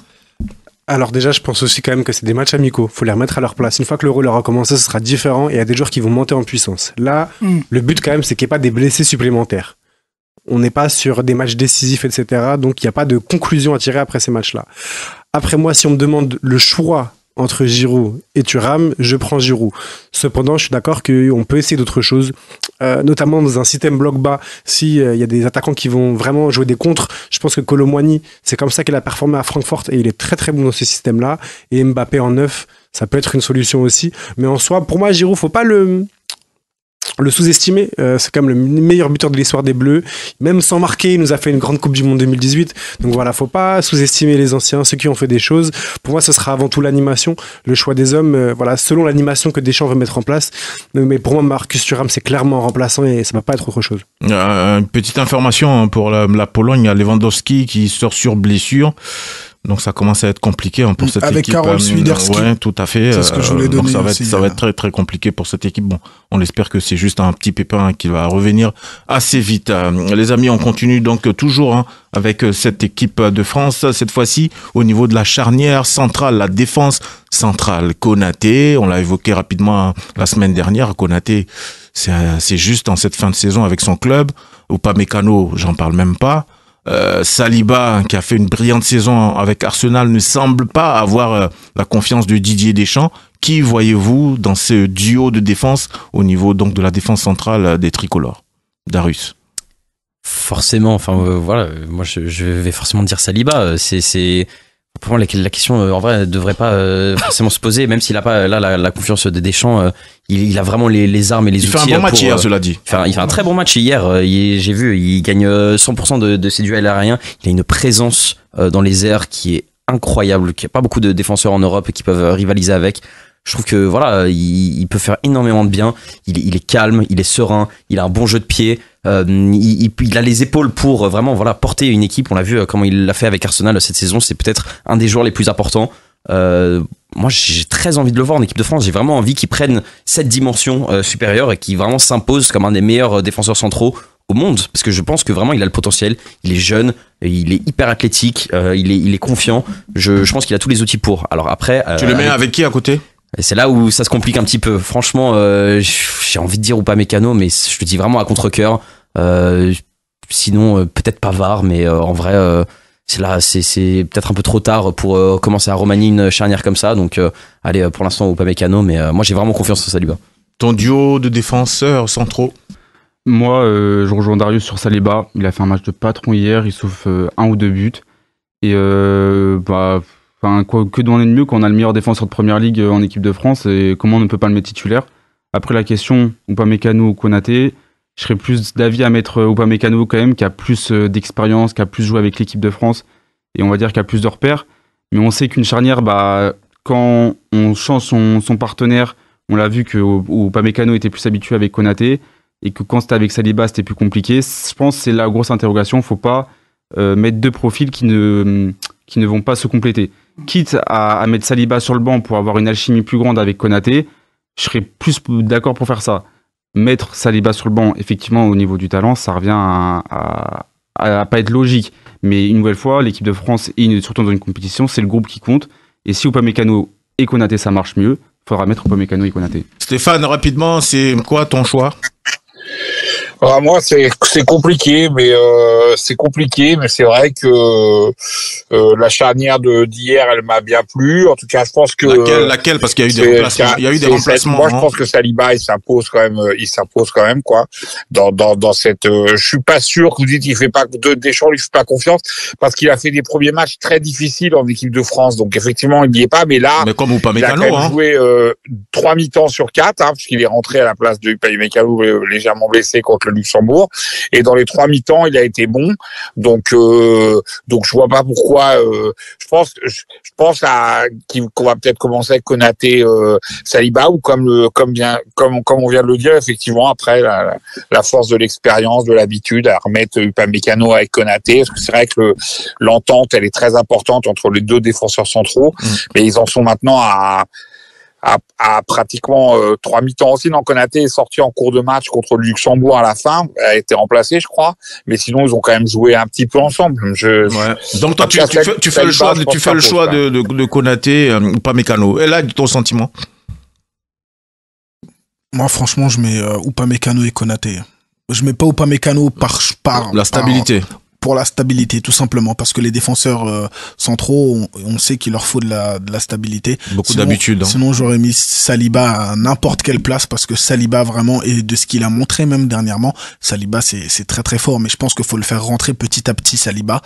S6: Alors déjà, je pense aussi quand même que c'est des matchs amicaux. Faut les remettre à leur place. Une fois que l'Euro leur a commencé, ce sera différent et il y a des joueurs qui vont monter en puissance. Là, le but quand même, c'est qu'il n'y ait pas des blessés supplémentaires. On n'est pas sur des matchs décisifs, etc. Donc il n'y a pas de conclusion à tirer après ces matchs-là. Après moi, si on me demande le choix entre Giroud et Thuram, je prends Giroud. Cependant, je suis d'accord qu'on peut essayer d'autres choses, notamment dans un système bloc bas. Si y a des attaquants qui vont vraiment jouer des contres, je pense que Kolo Muani, c'est comme ça qu'il a performé à Francfort et il est très très bon dans ce système-là. Et Mbappé en 9, ça peut être une solution aussi. Mais en soi, pour moi, Giroud, faut pas le sous-estimer. C'est quand même le meilleur buteur de l'histoire des Bleus. Même sans marquer, il nous a fait une grande Coupe du Monde 2018. Donc voilà, faut pas sous-estimer les anciens, ceux qui ont fait des choses. Pour moi, ce sera avant tout l'animation, le choix des hommes, voilà, selon l'animation que Deschamps veut mettre en place. Mais pour moi, Marcus Thuram, c'est clairement remplaçant et ça va pas être autre chose.
S1: Une petite information pour la Pologne, il y a Lewandowski qui sort sur blessure. Donc ça commence à être compliqué pour cette
S2: avec
S1: équipe.
S2: Avec Karol Swiderski.
S1: Ouais, tout à fait.
S2: C'est ce que je voulais donner.
S1: Donc ça va être très très compliqué pour cette équipe. Bon, on espère que c'est juste un petit pépin qui va revenir assez vite. Les amis, on continue donc toujours avec cette équipe de France. Cette fois-ci, au niveau de la charnière centrale, la défense centrale. Konaté, on l'a évoqué rapidement la semaine dernière. Konaté, c'est juste en cette fin de saison avec son club. Upamecano, j'en parle même pas. Saliba, qui a fait une brillante saison avec Arsenal, ne semble pas avoir la confiance de Didier Deschamps. Qui voyez-vous dans ce duo de défense au niveau donc de la défense centrale des tricolores? Darius.
S5: Forcément, enfin voilà, moi je vais forcément dire Saliba. Pour moi, la question, en vrai, ne devrait pas forcément se poser, même s'il a pas là la confiance de Deschamps. Il a vraiment les armes et les outils.
S1: Il fait un bon match hier, cela dit.
S5: Il fait un très bon match hier. J'ai vu, il gagne 100% de ses duels aériens. Il a une présence dans les airs qui est incroyable. Qu'il n'y a pas beaucoup de défenseurs en Europe qui peuvent rivaliser avec. Je trouve que voilà, il peut faire énormément de bien. Il est calme, il est serein, il a un bon jeu de pied. Il a les épaules pour vraiment voilà porter une équipe. On l'a vu comment il l'a fait avec Arsenal cette saison. C'est peut-être un des joueurs les plus importants. Moi, j'ai très envie de le voir en équipe de France. J'ai vraiment envie qu'il prenne cette dimension supérieure et qu'il vraiment s'impose comme un des meilleurs défenseurs centraux au monde. Parce que je pense que vraiment il a le potentiel. Il est jeune, il est hyper athlétique, il est confiant. Je pense qu'il a tous les outils pour. Alors après,
S1: tu le mets avec qui à côté?
S5: Et c'est là où ça se complique un petit peu. Franchement, j'ai envie de dire Upamecano, mais je le dis vraiment à contre-cœur. Sinon, peut-être Pavard, mais en vrai, c'est peut-être un peu trop tard pour commencer à remanier une charnière comme ça. Donc, allez, pour l'instant, Upamecano, mais moi, j'ai vraiment confiance en Saliba.
S1: Ton duo de défenseurs centraux?
S4: Moi, je rejoins Darius sur Saliba. Il a fait un match de patron hier, il souffle 1 ou 2 buts. Et que demander de mieux quand on a le meilleur défenseur de première ligue en équipe de France et comment on ne peut pas le mettre titulaire? Après la question, Upamecano ou Konaté, je serais plus d'avis à mettre Upamecano quand même, qui a plus d'expérience, qui a plus joué avec l'équipe de France, et on va dire qu'il y a plus de repères. Mais on sait qu'une charnière, quand on change son partenaire, on l'a vu que Upamecano était plus habitué avec Konaté, et que quand c'était avec Saliba, c'était plus compliqué. Je pense que c'est la grosse interrogation. Il ne faut pas mettre deux profils qui ne vont pas se compléter. Quitte à mettre Saliba sur le banc pour avoir une alchimie plus grande avec Konaté, je serais plus d'accord pour faire ça. Mettre Saliba sur le banc, effectivement, au niveau du talent, ça revient à pas être logique. Mais une nouvelle fois, l'équipe de France, et surtout dans une compétition, c'est le groupe qui compte. Et si Upamecano et Konaté, ça marche mieux, il faudra mettre Upamecano et Konaté.
S1: Stéphane, rapidement, c'est quoi ton choix?
S8: Moi, c'est compliqué, mais c'est vrai que la charnière d'hier, elle m'a bien plu. En tout cas, je pense que
S1: laquelle parce qu'il y a eu des remplacements. Il y a eu des remplacements.
S8: Moi, je pense que Saliba, il s'impose quand même quoi. Dans cette, je suis pas sûr que vous dites il fait pas Deschamps, lui fait pas confiance parce qu'il a fait des premiers matchs très difficiles en équipe de France. Donc effectivement, il n'y est pas. Mais là,
S1: comme
S8: il a quand même joué 3 mi-temps sur 4, puisqu'il est rentré à la place de Upamecano légèrement blessé contre le Luxembourg, et dans les 3 mi-temps il a été bon, donc je vois pas pourquoi. Je pense qu'on va peut-être commencer avec Konaté, Saliba, ou comme on vient de le dire, effectivement après la force de l'expérience, de l'habitude, à remettre Upamecano avec Konaté, parce que c'est vrai que l'entente elle est très importante entre les deux défenseurs centraux, mais ils en sont maintenant à pratiquement 3 mi-temps aussi. Konaté est sorti en cours de match contre le Luxembourg à la fin, a été remplacé je crois, mais sinon ils ont quand même joué un petit peu ensemble.
S1: Donc toi tu fais le choix de Konaté ou Upamecano. Et là, ton sentiment?
S2: Moi franchement je mets Upamecano et Konaté. Je mets pas Upamecano par
S1: la stabilité.
S2: Pour la stabilité, tout simplement, parce que les défenseurs centraux, on sait qu'il leur faut de la stabilité.
S1: Beaucoup d'habitude.
S2: Sinon, j'aurais mis Saliba à n'importe quelle place, parce que Saliba, vraiment, et de ce qu'il a montré même dernièrement, Saliba, c'est très très fort, mais je pense qu'il faut le faire rentrer petit à petit, Saliba.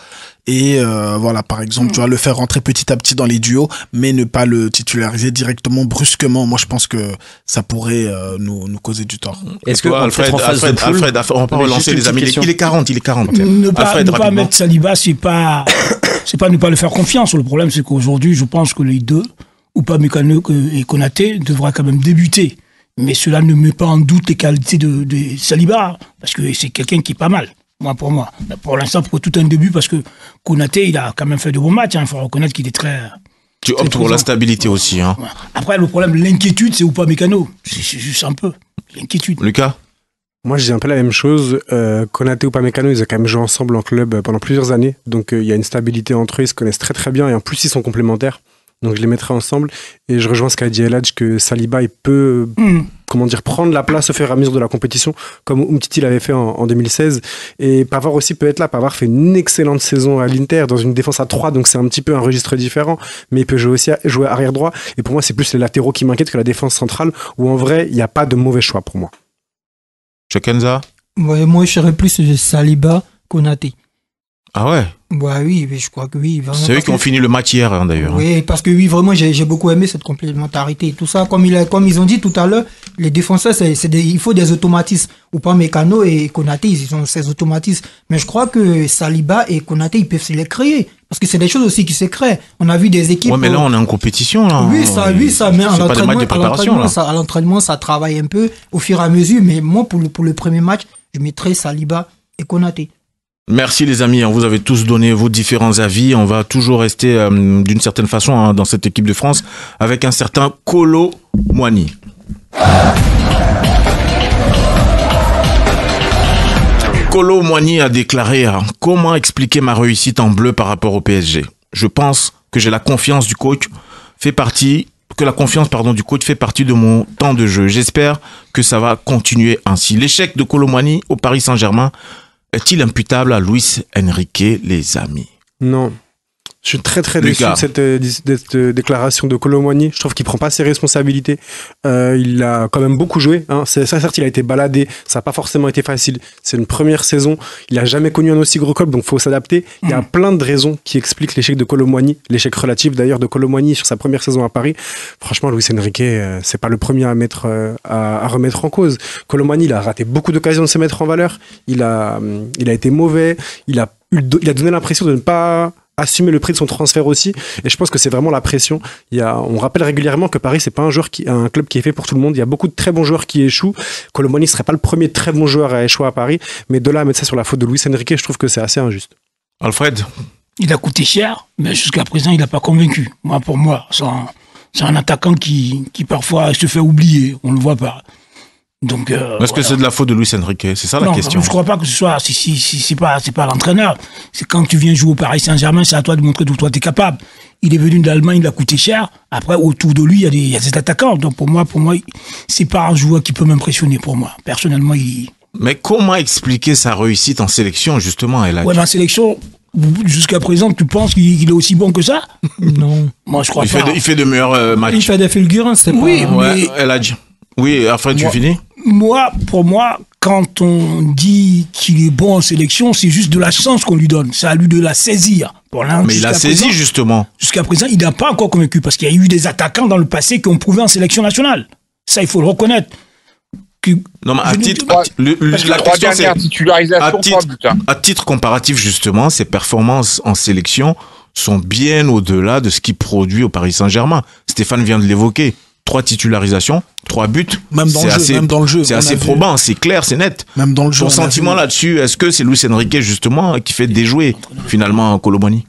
S2: Et voilà, par exemple, tu vois, le faire rentrer petit à petit dans les duos, mais ne pas le titulariser directement, brusquement. Moi, je pense que ça pourrait nous causer du tort.
S5: Est-ce que
S1: Alfred, on va pas relancer les amis. Il est 40.
S7: Ne pas mettre Saliba, c'est pas ne pas le faire confiance. Le problème, c'est qu'aujourd'hui, je pense que les deux, Upamecano et Konaté, devraient quand même débuter. Mais cela ne met pas en doute les qualités de Saliba, parce que c'est quelqu'un qui est pas mal. Pour moi. Pour l'instant, pour tout un début, parce que Konaté, il a quand même fait de bons matchs. Il faut reconnaître qu'il est très...
S1: Tu optes pour la stabilité aussi.
S7: Après, le problème, l'inquiétude, c'est Upamecano. C'est juste un peu l'inquiétude.
S1: Lucas?
S6: Moi, je dis un peu la même chose. Konaté et Upamecano, ils ont quand même joué ensemble en club pendant plusieurs années. Donc, il y a une stabilité entre eux. Ils se connaissent très, très bien. Et en plus, ils sont complémentaires. Donc, je les mettrai ensemble. Et je rejoins ce qu'a dit Eladj, que Saliba, il peut, prendre la place au fur et à mesure de la compétition, comme Umtiti l'avait fait en 2016. Et Pavard aussi peut être là. Pavard fait une excellente saison à l'Inter, dans une défense à 3. Donc, c'est un petit peu un registre différent. Mais il peut jouer arrière droit. Et pour moi, c'est plus les latéraux qui m'inquiètent que la défense centrale, où en vrai, il n'y a pas de mauvais choix pour moi.
S1: Chakenza?
S3: Ouais, moi, je serais plus Saliba, Konaté.
S1: Ah ouais?
S3: Oui, je crois que oui.
S1: C'est eux qui ont fini le match hier, d'ailleurs.
S3: Oui, parce que oui, vraiment, j'ai beaucoup aimé cette complémentarité et tout ça. Comme ils ont dit tout à l'heure, les défenseurs, il faut des automatismes. Upamecano et Konaté, ils ont ces automatismes. Mais je crois que Saliba et Konaté, ils peuvent se les créer. Parce que c'est des choses aussi qui se créent. On a vu des équipes...
S1: Ouais, mais là, on est en compétition, là.
S3: Oui, ça, mais à l'entraînement, ça travaille un peu au fur et à mesure. Mais moi, pour le premier match, je mettrais Saliba et Konaté.
S1: Merci les amis, vous avez tous donné vos différents avis. On va toujours rester d'une certaine façon dans cette équipe de France avec un certain Kolo Muani. Kolo Muani a déclaré « Comment expliquer ma réussite en bleu par rapport au PSG ? Je pense que j'ai la confiance du coach que la confiance du coach fait partie de mon temps de jeu. J'espère que ça va continuer ainsi. » L'échec de Kolo Muani au Paris Saint-Germain est-il imputable à Luis Enrique, les amis?
S6: Non. Je suis très déçu de cette déclaration de Kolo Muani. Je trouve qu'il prend pas ses responsabilités. Il a quand même beaucoup joué. Hein. Certes, il a été baladé. Ça n'a pas forcément été facile. C'est une première saison. Il a jamais connu un aussi gros club, donc faut s'adapter. Il y a plein de raisons qui expliquent l'échec de Kolo Muani, l'échec relatif d'ailleurs de Kolo Muani sur sa première saison à Paris. Franchement, Luis Enrique, c'est pas le premier à remettre en cause. Kolo Muani, il a raté beaucoup d'occasions de se mettre en valeur. Il a été mauvais. Il a donné l'impression de ne pas assumer le prix de son transfert aussi, et je pense que c'est vraiment la pression. On rappelle régulièrement que Paris, c'est pas un club qui est fait pour tout le monde. Il y a beaucoup de très bons joueurs qui échouent. Kolo Muani serait pas le premier très bon joueur à échouer à Paris, mais de là à mettre ça sur la faute de Luis Enrique, je trouve que c'est assez injuste.
S1: Alfred,
S7: il a coûté cher, mais jusqu'à présent, il n'a pas convaincu. Pour moi, c'est un attaquant qui parfois se fait oublier, on le voit pas. Donc,
S1: est-ce que c'est de la faute de Luis Enrique? C'est ça la question.
S7: Non, je crois pas que ce soit. C'est pas l'entraîneur. C'est quand tu viens jouer au Paris Saint-Germain, c'est à toi de montrer d'où toi t'es capable. Il est venu d'Allemagne, il a coûté cher. Après, autour de lui, il y a des attaquants. Donc pour moi, c'est pas un joueur qui peut m'impressionner. Pour moi, personnellement,
S1: Mais comment expliquer sa réussite en sélection justement, Elhadj?
S7: Ouais, mais en sélection. Jusqu'à présent, tu penses qu'il est aussi bon que ça?
S3: Non.
S7: Moi, je crois pas.
S1: Il fait de meilleurs matchs.
S3: Il fait des fulgurances, c'est
S7: oui,
S3: pas...
S7: mais...
S1: Elhadj. Oui, Alfred, tu finis?
S7: Pour moi, quand on dit qu'il est bon en sélection, c'est juste de la chance qu'on lui donne. C'est à lui de la saisir.
S1: Mais il a saisi, justement.
S7: Jusqu'à présent, il n'a pas encore convaincu, parce qu'il y a eu des attaquants dans le passé qui ont prouvé en sélection nationale. Ça, il faut le reconnaître.
S8: Non, mais à
S1: titre comparatif, justement, ses performances en sélection sont bien au-delà de ce qu'il produit au Paris Saint-Germain. Stéphane vient de l'évoquer. 3 titularisations, 3 buts.
S2: Même dans le jeu.
S1: C'est assez probant, c'est clair, c'est net.
S2: Même dans le jeu.
S1: Ton sentiment là-dessus, est-ce que c'est Luis Enrique, justement, qui fait déjouer, finalement, Kolo Muani?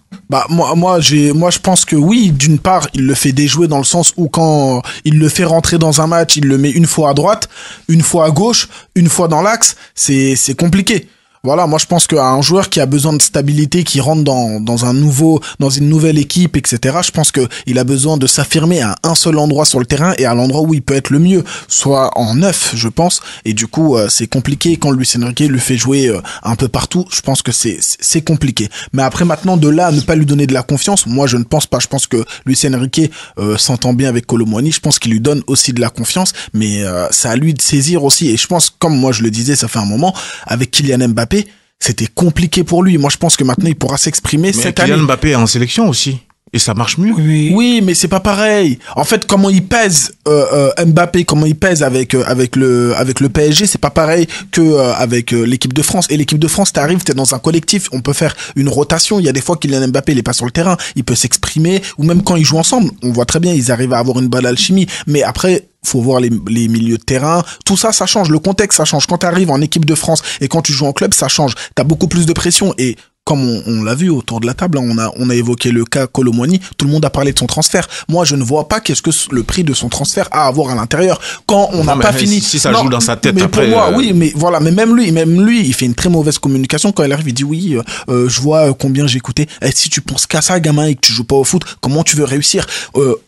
S2: Moi, je pense que oui, d'une part, il le fait déjouer dans le sens où quand il le fait rentrer dans un match, il le met une fois à droite, une fois à gauche, une fois dans l'axe, c'est compliqué. Voilà, moi je pense qu'un joueur qui a besoin de stabilité, qui rentre dans une nouvelle équipe, etc., je pense qu'il a besoin de s'affirmer à un seul endroit sur le terrain et à l'endroit où il peut être le mieux, soit en neuf, je pense. Et du coup, c'est compliqué quand Luis Enrique le fait jouer un peu partout. Je pense que c'est compliqué. Mais après, maintenant, de là à ne pas lui donner de la confiance, moi je ne pense pas. Je pense que Luis Enrique s'entend bien avec Kolo Muani. Je pense qu'il lui donne aussi de la confiance, mais c'est à lui de saisir aussi. Et je pense, comme moi je le disais, ça fait un moment, avec Kylian Mbappé, c'était compliqué pour lui. Moi, je pense que maintenant, il pourra s'exprimer cette année.
S1: Kylian Mbappé est en sélection aussi. Et ça marche mieux.
S2: Oui, mais c'est pas pareil. En fait, comment il pèse Mbappé, comment il pèse avec le PSG, c'est pas pareil que avec l'équipe de France. Et l'équipe de France, t'arrives, t'es dans un collectif, on peut faire une rotation. Il y a des fois Kylian Mbappé, il est pas sur le terrain, il peut s'exprimer, ou même quand ils jouent ensemble, on voit très bien, ils arrivent à avoir une bonne alchimie. Mais après, faut voir les milieux de terrain, tout ça, ça change, le contexte, ça change. Quand tu arrives en équipe de France et quand tu joues en club, ça change. T'as beaucoup plus de pression et comme on l'a vu autour de la table, on a évoqué le cas Kolo Muani, tout le monde a parlé de son transfert. Moi, je ne vois pas qu'est-ce que le prix de son transfert a à avoir à l'intérieur. Quand on n'a pas fini...
S1: Si ça joue dans sa tête
S2: mais
S1: après...
S2: Pour moi, oui, mais voilà, mais même lui, il fait une très mauvaise communication. Quand il arrive, il dit oui, je vois combien j'ai coûté. Et si tu penses qu'à ça, gamin, et que tu joues pas au foot, comment tu veux réussir?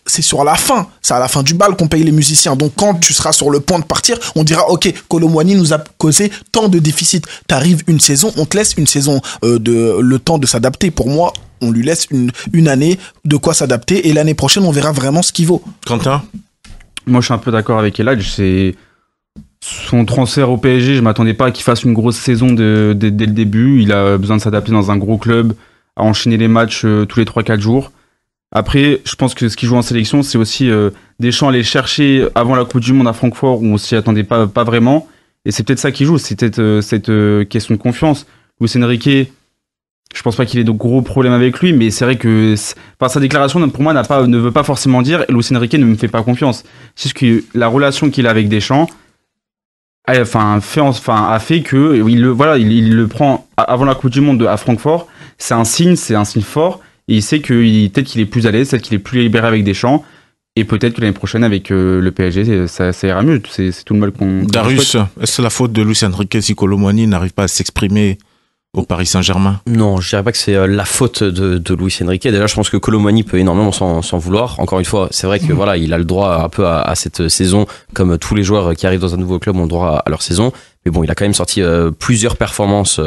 S2: C'est sur la fin, c'est à la fin du bal qu'on paye les musiciens. Donc quand tu seras sur le point de partir, on dira ok, Kolo Muani nous a causé tant de déficits. T'arrives une saison, on te laisse une saison le temps de s'adapter. Pour moi, on lui laisse une année de quoi s'adapter et l'année prochaine, on verra vraiment ce qu'il vaut.
S1: Quentin?
S4: Moi, je suis un peu d'accord avec Elhadj. C'est son transfert au PSG. Je m'attendais pas à qu'il fasse une grosse saison dès le début. Il a besoin de s'adapter dans un gros club, à enchaîner les matchs tous les 3-4 jours. Après, je pense que ce qui joue en sélection, c'est aussi Deschamps aller chercher avant la Coupe du Monde à Francfort où on s'y attendait pas vraiment. Et c'est peut-être ça qui joue. C'est peut-être cette question de confiance. Luis Enrique, je pense pas qu'il ait de gros problèmes avec lui, mais c'est vrai que sa déclaration, pour moi, ne veut pas forcément dire Luis Enrique ne me fait pas confiance. C'est ce que la relation qu'il a avec Deschamps a fait que il le prend avant la Coupe du Monde à Francfort. C'est un signe fort. Et il sait que peut-être qu'il est plus à l'aise, peut-être qu'il est plus libéré avec Deschamps. Et peut-être que l'année prochaine, avec le PSG, ça ira mieux. C'est tout le mal qu'on...
S1: Darius, est-ce que c'est la faute de Luis Enrique si Kolo Muani n'arrive pas à s'exprimer au Paris Saint-Germain?
S5: Non, je dirais pas que c'est la faute de Luis Enrique. Déjà, je pense que Kolo Muani peut énormément s'en vouloir. Encore une fois, c'est vrai que voilà, il a le droit un peu à cette saison, comme tous les joueurs qui arrivent dans un nouveau club ont le droit à leur saison. Mais bon, il a quand même sorti plusieurs performances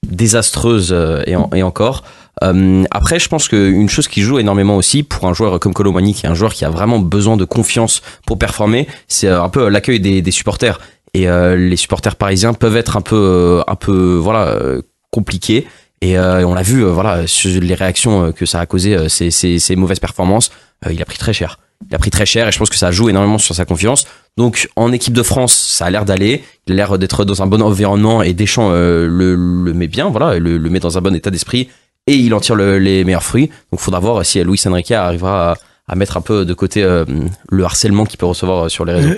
S5: désastreuses et encore. Après, je pense qu'une chose qui joue énormément aussi pour un joueur comme Kolo Muani, qui est un joueur qui a vraiment besoin de confiance pour performer, c'est un peu l'accueil des supporters. Et les supporters parisiens peuvent être un peu compliqués. Et on l'a vu, sur les réactions que ça a causé, ces mauvaises performances, il a pris très cher. Il a pris très cher et je pense que ça joue énormément sur sa confiance. Donc en équipe de France, ça a l'air d'aller. Il a l'air d'être dans un bon environnement et Deschamps le met bien, le met dans un bon état d'esprit et il en tire les meilleurs fruits. Donc il faudra voir si Luis Enrique arrivera à mettre un peu de côté le harcèlement qu'il peut recevoir sur les réseaux.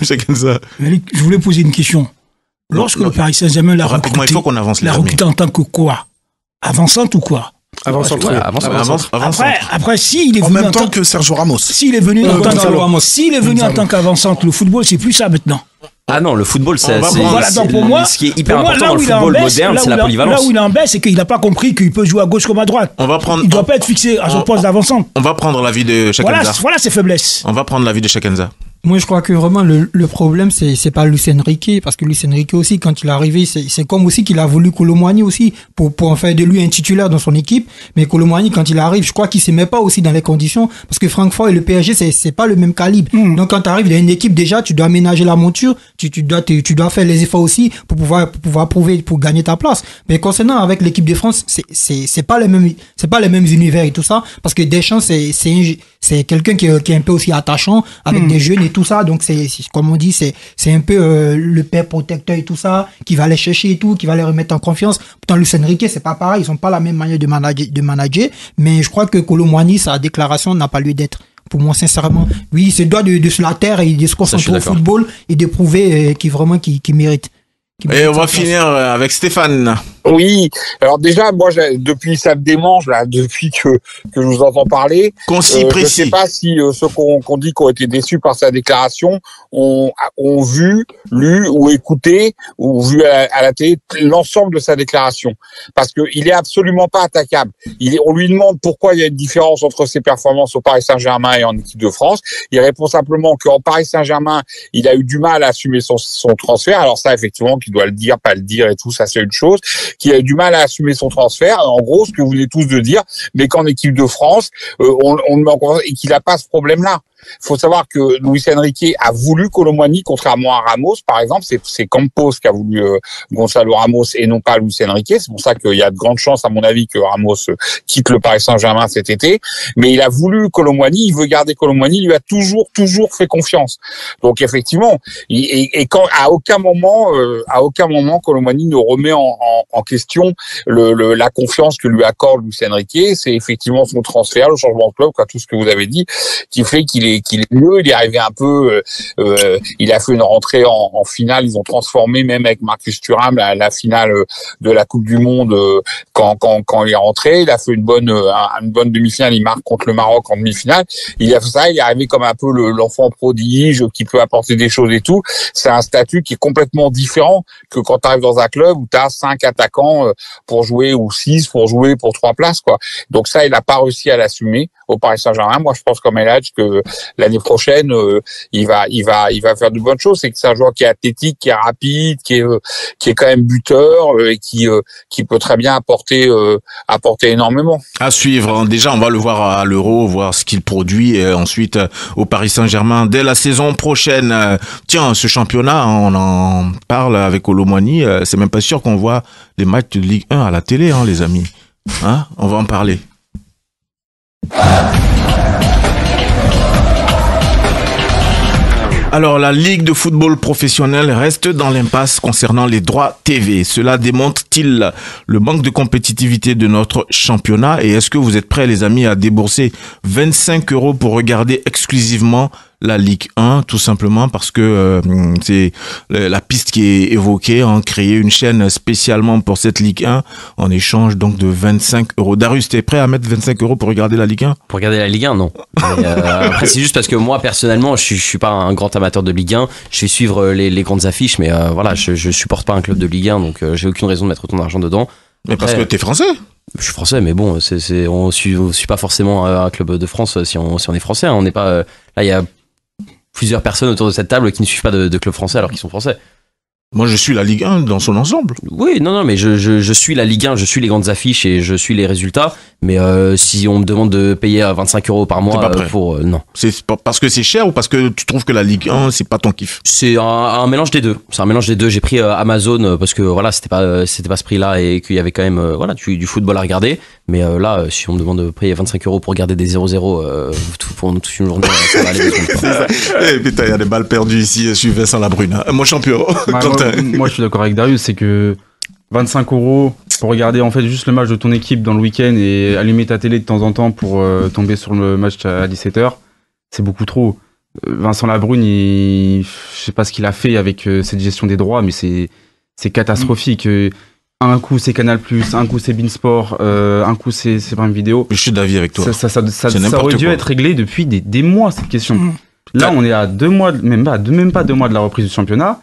S1: C'est comme ça.
S7: Je voulais poser une question. Lorsque le Paris Saint-Germain l'a recruté,
S1: il faut qu'on avance
S7: l'a recruté en tant que quoi? Avançante ou quoi?
S6: Avançante.
S7: Après, s'il est
S2: En
S7: venu
S2: même temps que Sergio Ramos.
S7: S'il est venu en tant qu'avançante, le football, c'est plus ça maintenant.
S5: Ah non, le football,
S7: Donc pour moi,
S5: ce qui est hyper important dans le football moderne, c'est la polyvalence.
S7: Là où il est en baisse, c'est qu'il n'a pas compris qu'il peut jouer à gauche comme à droite. Il ne doit pas être fixé à son poste d'avancante.
S1: On va prendre l'avis de Chakenza.
S7: Voilà ses faiblesses.
S1: On va prendre l'avis de Chakenza.
S3: Moi, je crois que vraiment le problème, c'est pas Luis Enrique, parce que Luis Enrique aussi, quand il est arrivé, c'est comme aussi qu'il a voulu Kolo Muani aussi pour en faire de lui un titulaire dans son équipe. Mais Kolo Muani, quand il arrive, je crois qu'il se met pas aussi dans les conditions, parce que Francfort et le PSG, c'est pas le même calibre. Donc quand tu arrives, il y a une équipe déjà, tu dois aménager la monture, tu dois faire les efforts aussi pour pouvoir prouver, pour gagner ta place. Mais concernant avec l'équipe de France, c'est pas les mêmes univers et tout ça, parce que Deschamps, c'est quelqu'un qui est un peu aussi attachant avec des jeunes et tout ça, donc c'est comme on dit, c'est un peu le père protecteur et tout ça, qui va les chercher et tout, qui va les remettre en confiance. Pourtant Luis Enrique, c'est pas pareil, ils ont pas la même manière de manager, mais je crois que Kolo Muani, sa déclaration n'a pas lieu d'être. Pour moi, sincèrement, lui, il se doit de se la terre et de se concentrer au football et de prouver qu'il mérite.
S1: Et on va finir avec Stéphane.
S8: Oui, alors déjà, moi, depuis ça me démange, là, depuis que je vous entends parler.
S1: Concis, précis.
S8: Je sais pas si ceux qu'on dit qui ont été déçus par sa déclaration ont vu, lu ou écouté ou vu à la télé l'ensemble de sa déclaration. Parce que il est absolument pas attaquable. On lui demande pourquoi il y a une différence entre ses performances au Paris Saint-Germain et en équipe de France. Il répond simplement qu'en Paris Saint-Germain, il a eu du mal à assumer son transfert. Alors ça, effectivement, qu'il doit le dire, pas le dire et tout, ça c'est une chose. Qui a eu du mal à assumer son transfert, en gros, ce que vous venez tous de dire, mais qu'en équipe de France, on le met en confiance et qu'il n'a pas ce problème-là. Il faut savoir que Luis Enrique a voulu Kolo Muani, contrairement à Ramos, par exemple. C'est Campos qui a voulu Gonzalo Ramos et non pas Luis Enrique. C'est pour ça qu'il y a de grandes chances, à mon avis, que Ramos quitte le Paris Saint-Germain cet été. Mais il a voulu Kolo Muani, il veut garder Kolo Muani, il lui a toujours fait confiance. Donc effectivement, et quand à aucun moment Kolo Muani ne remet en question la confiance que lui accorde Luis Enrique. C'est effectivement son transfert, le changement de club, tout ce que vous avez dit, qui fait qu'il est mieux. Il est arrivé un peu, il a fait une rentrée en finale. Ils ont transformé même avec Marcus Thuram la finale de la Coupe du Monde quand il est rentré. Il a fait une bonne demi-finale. Il marque contre le Maroc en demi-finale. Il a fait ça. Il est arrivé comme un peu l'enfant prodige qui peut apporter des choses et tout. C'est un statut qui est complètement différent que quand tu arrives dans un club où tu as 5 attaquants pour jouer ou 6 pour jouer pour 3 places, quoi. Donc ça, il n'a pas réussi à l'assumer au Paris Saint-Germain. Moi, je pense comme Elhadj que l'année prochaine, il va faire de bonnes choses. C'est que c'est un joueur qui est athlétique, qui est rapide, qui est quand même buteur et qui peut très bien apporter énormément.
S1: À suivre. Déjà, on va le voir à l'Euro, voir ce qu'il produit et ensuite au Paris Saint-Germain dès la saison prochaine. Tiens, ce championnat, on en parle avec Kolo Muani. C'est même pas sûr qu'on voit les matchs de Ligue 1 à la télé, les amis. On va en parler. Alors, la Ligue de football professionnel reste dans l'impasse concernant les droits TV. Cela démontre-t-il le manque de compétitivité de notre championnat? Et est-ce que vous êtes prêts, les amis, à débourser 25 € pour regarder exclusivement la Ligue 1, tout simplement parce que c'est la piste qui est évoquée, créer une chaîne spécialement pour cette Ligue 1 en échange donc de 25 €. Darius, t'es prêt à mettre 25 € pour regarder la Ligue 1?
S5: Pour regarder la Ligue 1, non. Mais, après, c'est juste parce que moi, personnellement, je suis pas un grand amateur de Ligue 1. Je vais suivre les grandes affiches, mais voilà, je supporte pas un club de Ligue 1, donc j'ai aucune raison de mettre autant d'argent dedans.
S1: Mais après, parce que t'es français?
S5: Je suis français, mais bon, on suit pas forcément un club de France si on est français. On n'est pas là. Il y a plusieurs personnes autour de cette table qui ne suivent pas de club français alors qu'ils sont français.
S1: Moi, je suis la Ligue 1 dans son ensemble.
S5: Oui, non, mais je suis la Ligue 1, je suis les grandes affiches et je suis les résultats. Mais si on me demande de payer à 25 € par mois non.
S1: C'est parce que c'est cher ou parce que tu trouves que la Ligue 1, c'est pas ton kiff?
S5: C'est un mélange des deux. C'est un mélange des deux. J'ai pris Amazon parce que voilà, c'était pas ce prix-là et qu'il y avait quand même voilà du football à regarder. Mais là, si on me demande de payer 25 € pour regarder des 0-0 pour toute une journée, ça va aller.
S1: Putain, il y a des balles perdues ici. Je suis Vincent Labrune. Mon champion.
S4: Moi, je suis d'accord avec Darius, c'est que 25 € pour regarder en fait juste le match de ton équipe dans le week-end et allumer ta télé de temps en temps pour tomber sur le match à 17h, c'est beaucoup trop. Vincent Labrune, je sais pas ce qu'il a fait avec cette gestion des droits, mais c'est catastrophique. Un coup c'est Canal+, un coup c'est Beansport, un coup c'est Prime Video.
S1: Je suis d'avis avec toi.
S4: Ça aurait dû être réglé depuis des mois cette question. Là, on est à 2 mois, même pas 2 mois de la reprise du championnat.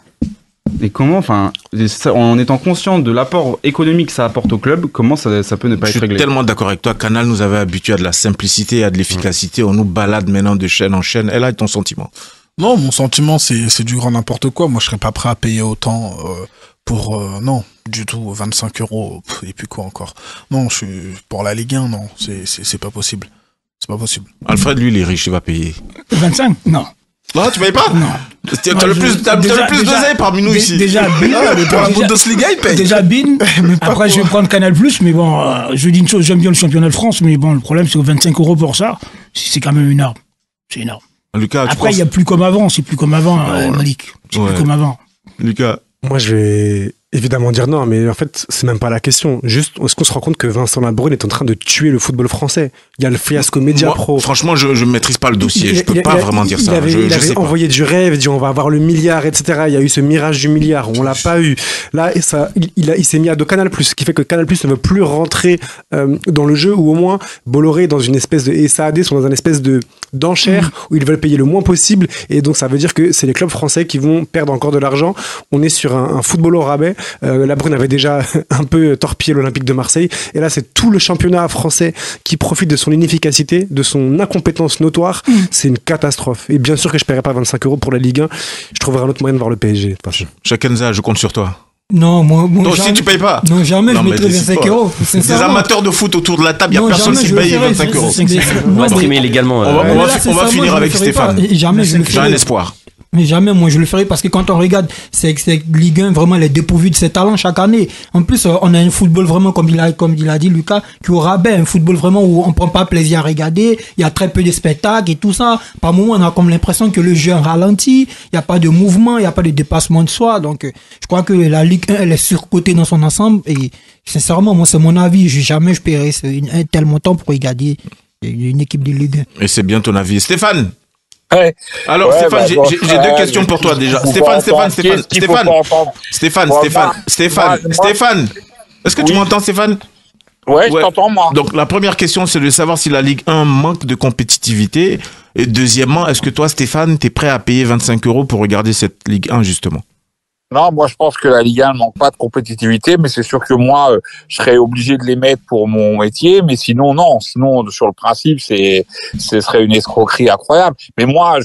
S4: Et comment, en étant conscient de l'apport économique que ça apporte au club, comment ça peut ne pas être réglé?
S1: Je suis tellement d'accord avec toi. Canal nous avait habitués à de la simplicité, à de l'efficacité. On nous balade maintenant de chaîne en chaîne. Et là, ton sentiment?
S2: Non, mon sentiment, c'est du grand n'importe quoi. Moi, je serais pas prêt à payer autant pour... non, du tout. 25 €, et puis quoi encore? Non, je suis pour la Ligue 1, non. C'est pas possible. C'est pas possible.
S1: Alfred, lui, il est riche, il va payer.
S7: 25? Non.
S1: Non, tu payes pas?
S7: Non.
S1: T'as le plus d'oseille parmi nous ici.
S7: Déjà,
S2: pour la Bundesliga, il paye.
S7: Déjà, après, je vais prendre Canal+, mais bon, je dis une chose, j'aime bien le championnat de France, mais bon, le problème, c'est que 25 € pour ça, c'est quand même énorme. C'est énorme.
S1: Lucas,
S7: après, il n'y a plus comme avant, c'est plus comme avant, Malik. C'est plus comme avant.
S1: Lucas.
S6: Moi, je vais évidemment dire non, mais en fait, c'est même pas la question. Juste, est-ce qu'on se rend compte que Vincent Labrune est en train de tuer le football français? Il y a le fiasco Média Pro.
S1: Franchement, je maîtrise pas le dossier. Je peux pas vraiment dire ça.
S6: Il avait envoyé du rêve, dit on va avoir le milliard, etc. Il y a eu ce mirage du milliard, on l'a pas eu. Là, il s'est mis à dos Canal+, ce qui fait que Canal+ ne veut plus rentrer dans le jeu, ou au moins Bolloré dans une espèce de SAD, sont dans une espèce d'enchère où ils veulent payer le moins possible, et donc ça veut dire que c'est les clubs français qui vont perdre encore de l'argent. On est sur un football au rabais. Labrune avait déjà un peu torpillé l'Olympique de Marseille, et là c'est tout le championnat français qui profite de son inefficacité, de son incompétence notoire. C'est une catastrophe, et bien sûr que je paierai pas 25 € pour la Ligue 1. Je trouverai un autre moyen de voir le PSG.
S1: Chakenza, je compte sur toi.
S3: Non, moi
S1: toi aussi tu payes pas?
S3: Non, jamais je mettrai 25 €.
S1: Des amateurs de foot autour de la table, il n'y a personne qui paye 25 €.
S5: On va streamer légalement.
S1: On va finir avec Stéphane. J'ai un espoir.
S3: Mais jamais, moi, je le ferai parce que quand on regarde cette Ligue 1, vraiment, elle est dépourvue de ses talents chaque année. En plus, on a un football vraiment, comme il a dit, Lucas, qui est au rabais. Un football vraiment où on prend pas plaisir à regarder. Il y a très peu de spectacles et tout ça. Par moment, on a comme l'impression que le jeu est ralenti. Il n'y a pas de mouvement, il n'y a pas de dépassement de soi. Donc, je crois que la Ligue 1, elle est surcotée dans son ensemble. Et sincèrement, moi, c'est mon avis. Jamais je paierai un tel montant pour regarder une équipe de Ligue 1.
S1: Et c'est bien ton avis. Stéphane?
S8: Ouais.
S1: Alors Stéphane, j'ai 2 questions pour toi déjà. Stéphane, est-ce que tu m'entends, Stéphane?
S8: Ouais, je t'entends, moi.
S1: Donc la première question, c'est de savoir si la Ligue 1 manque de compétitivité. Et deuxièmement, est-ce que toi, Stéphane, t'es prêt à payer 25 € pour regarder cette Ligue 1 justement?
S8: Non, moi je pense que la Ligue 1 ne manque pas de compétitivité, mais c'est sûr que moi je serais obligé de les mettre pour mon métier, mais sinon non, sinon sur le principe ce serait une escroquerie incroyable. Mais moi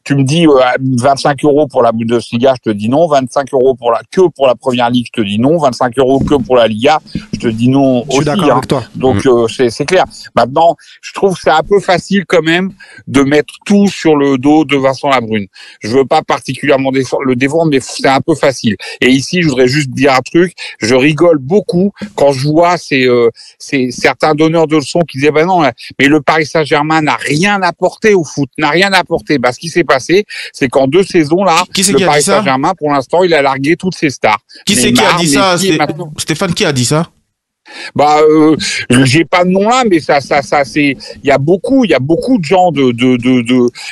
S8: tu me dis 25 € pour la Bundesliga, je te dis non, 25 € que pour la Première Ligue, je te dis non, 25 € que pour la Liga, je te dis non aussi.
S6: Je suis d'accord avec toi.
S8: Donc c'est clair. Maintenant, je trouve que c'est un peu facile quand même de mettre tout sur le dos de Vincent Labrune. Je veux pas particulièrement le défendre, mais c'est un peu facile. Et ici, je voudrais juste dire un truc. Je rigole beaucoup quand je vois ces certains donneurs de leçons qui disaient ben non, mais le Paris Saint-Germain n'a rien apporté au foot, n'a rien apporté. Ce qui s'est passé, c'est qu'en 2 saisons là, le Paris Saint-Germain, pour l'instant, il a largué toutes ses stars.
S1: Qui c'est qui a dit ça? Stéphane, qui a dit ça?
S8: J'ai pas de nom là, mais ça c'est, il y a beaucoup de gens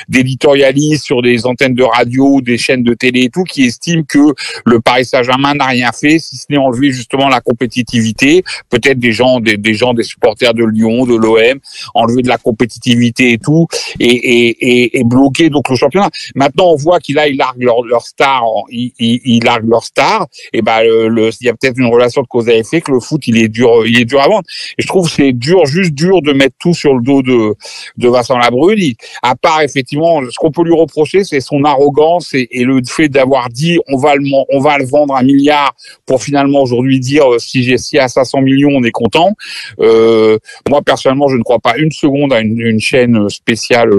S8: d'éditorialistes sur des antennes de radio, des chaînes de télé et tout, qui estiment que le Paris Saint-Germain n'a rien fait, si ce n'est enlever justement la compétitivité. Peut-être des supporters de Lyon, de l'OM, enlever de la compétitivité et tout, et bloquer donc le championnat. Maintenant, on voit qu'ils larguent leur star, ils larguent leur star, et il y a peut-être une relation de cause à effet que le foot il est dur il est dur à vendre. Et je trouve que c'est juste dur de mettre tout sur le dos de Vincent Labrune. À part, effectivement, ce qu'on peut lui reprocher, c'est son arrogance et le fait d'avoir dit on va le vendre 1 milliard pour finalement aujourd'hui dire si à 500 millions on est content. Moi, personnellement, je ne crois pas une seconde à une chaîne spéciale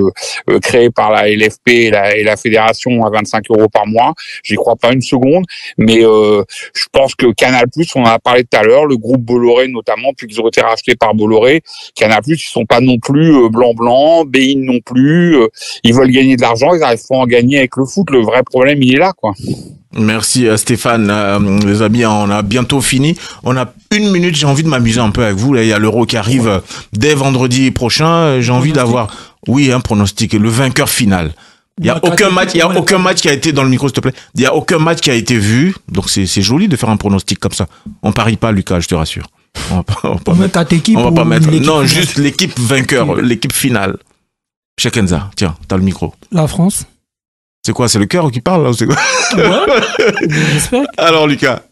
S8: créée par la LFP et la fédération à 25 € par mois. J'y crois pas une seconde, mais je pense que Canal+, on en a parlé tout à l'heure, le groupe Bolloré notamment, puis qu'ils ont été rachetés par Bolloré, Canal+, ils sont pas non plus blanc, Bein non plus, ils veulent gagner de l'argent, ils arrivent pas à en gagner avec le foot, le vrai problème il est là, quoi.
S1: Merci Stéphane, les amis, on a bientôt fini. On a 1 minute, j'ai envie de m'amuser un peu avec vous. Là, il y a l'Euro qui arrive dès vendredi prochain. J'ai envie d'avoir, un pronostic, le vainqueur final. Il y a aucun match qui a été dans le micro, s'il te plaît. Il y a aucun match qui a été vu. Donc c'est joli de faire un pronostic comme ça. On parie pas, Lucas, je te rassure. On va pas mettre. Non, juste l'équipe vainqueur, l'équipe finale. Shekenza, tiens, t'as le micro.
S3: La France.
S1: C'est quoi, c'est le cœur qui parle là ou c'est quoi?
S3: Ouais, j'espère.
S1: Alors Lucas.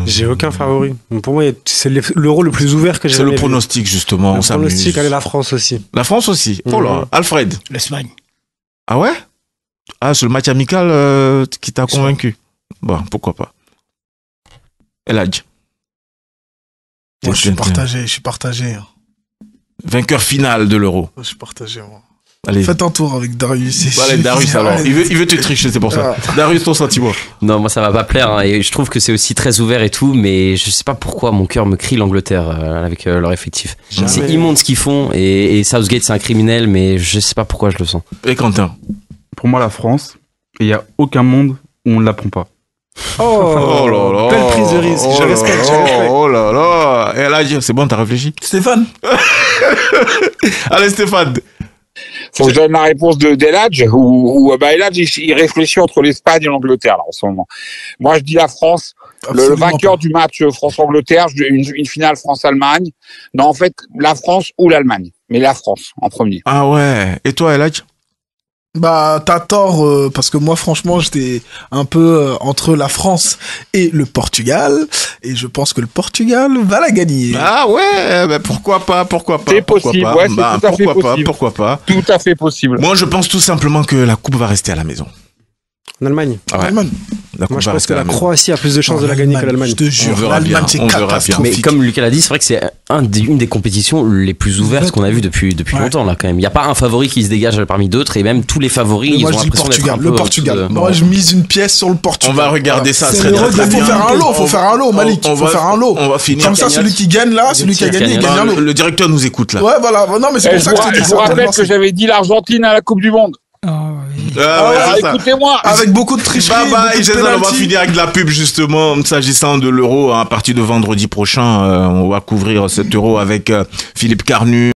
S6: J'ai aucun favori. Pour moi, c'est l'Euro le plus ouvert que j'ai jamais vu.
S1: C'est le pronostic justement.
S6: Le pronostic, allez, la France aussi.
S1: La France aussi. Oh là, Alfred.
S7: L'Espagne.
S1: Ah ouais? Ah, c'est le match amical qui t'a convaincu. Bon, pourquoi pas. Eladj.
S2: Moi, je suis partagé.
S1: Vainqueur final de l'Euro.
S2: Je suis partagé, moi.
S1: Allez.
S2: Faites un tour avec Darius.
S1: Allez, Darius alors. Il veut te tricher, c'est pour ça. Darius, ton sentiment.
S5: Non, moi ça va pas plaire. Et je trouve que c'est aussi très ouvert et tout, mais je sais pas pourquoi mon cœur me crie l'Angleterre avec leur effectif. C'est immonde ce qu'ils font et Southgate c'est un criminel, mais je sais pas pourquoi je le sens.
S1: Et Quentin?
S4: Pour moi, la France, il y a aucun monde où on ne l'apprend pas.
S6: Oh là là. Belle prise de risque. Je respecte.
S1: Oh là là. Et là, c'est bon, t'as réfléchi?
S2: Stéphane.
S1: Allez, Stéphane.
S8: Faut que je donne la réponse d'Eladj ou Eladj, il réfléchit entre l'Espagne et l'Angleterre là en ce moment. Moi je dis la France, le vainqueur du match France-Angleterre, une finale France-Allemagne. Non, en fait, la France ou l'Allemagne, mais la France en premier.
S1: Ah ouais. Et toi, Eladj?
S2: Bah, t'as tort, parce que moi, franchement, j'étais un peu entre la France et le Portugal, et je pense que le Portugal va la gagner.
S1: Ah ouais, bah pourquoi pas.
S8: C'est possible, ouais, c'est tout à fait possible.
S1: Pourquoi pas.
S8: Tout à fait possible.
S1: Moi, je pense tout simplement que la coupe va rester à la maison.
S6: En Allemagne.
S1: Ah ouais.
S6: Moi, je pense que la Croatie a plus de chances de la gagner que l'Allemagne.
S2: Je te jure, l'Allemagne, c'est catastrophique.
S5: Mais comme Lucas l'a dit, c'est vrai que c'est une des compétitions les plus ouvertes qu'on a vues depuis longtemps, là, quand même. Il n'y a pas un favori qui se dégage parmi d'autres, et même tous les favoris, ils ont l'impression d'être un peu...
S2: Le Portugal. Moi, je mise une pièce sur le Portugal.
S1: On va regarder ça.
S2: Il faut faire un lot, Malik. Il faut faire un lot.
S1: On va finir.
S2: Comme ça, celui qui gagne là, celui qui a gagné, il gagne un lot.
S1: Le directeur nous écoute, là.
S2: Ouais, voilà. Non, mais c'est pour ça que je te dis ça.
S8: Je vous rappelle que j'avais dit l'Argentine à la Coupe du Monde.
S2: Écoutez-moi, avec beaucoup de tricherie.
S1: Bye bye, on va finir avec de la pub justement. S'agissant de l'Euro, à partir de vendredi prochain, on va couvrir cet Euro avec Philippe Carnu.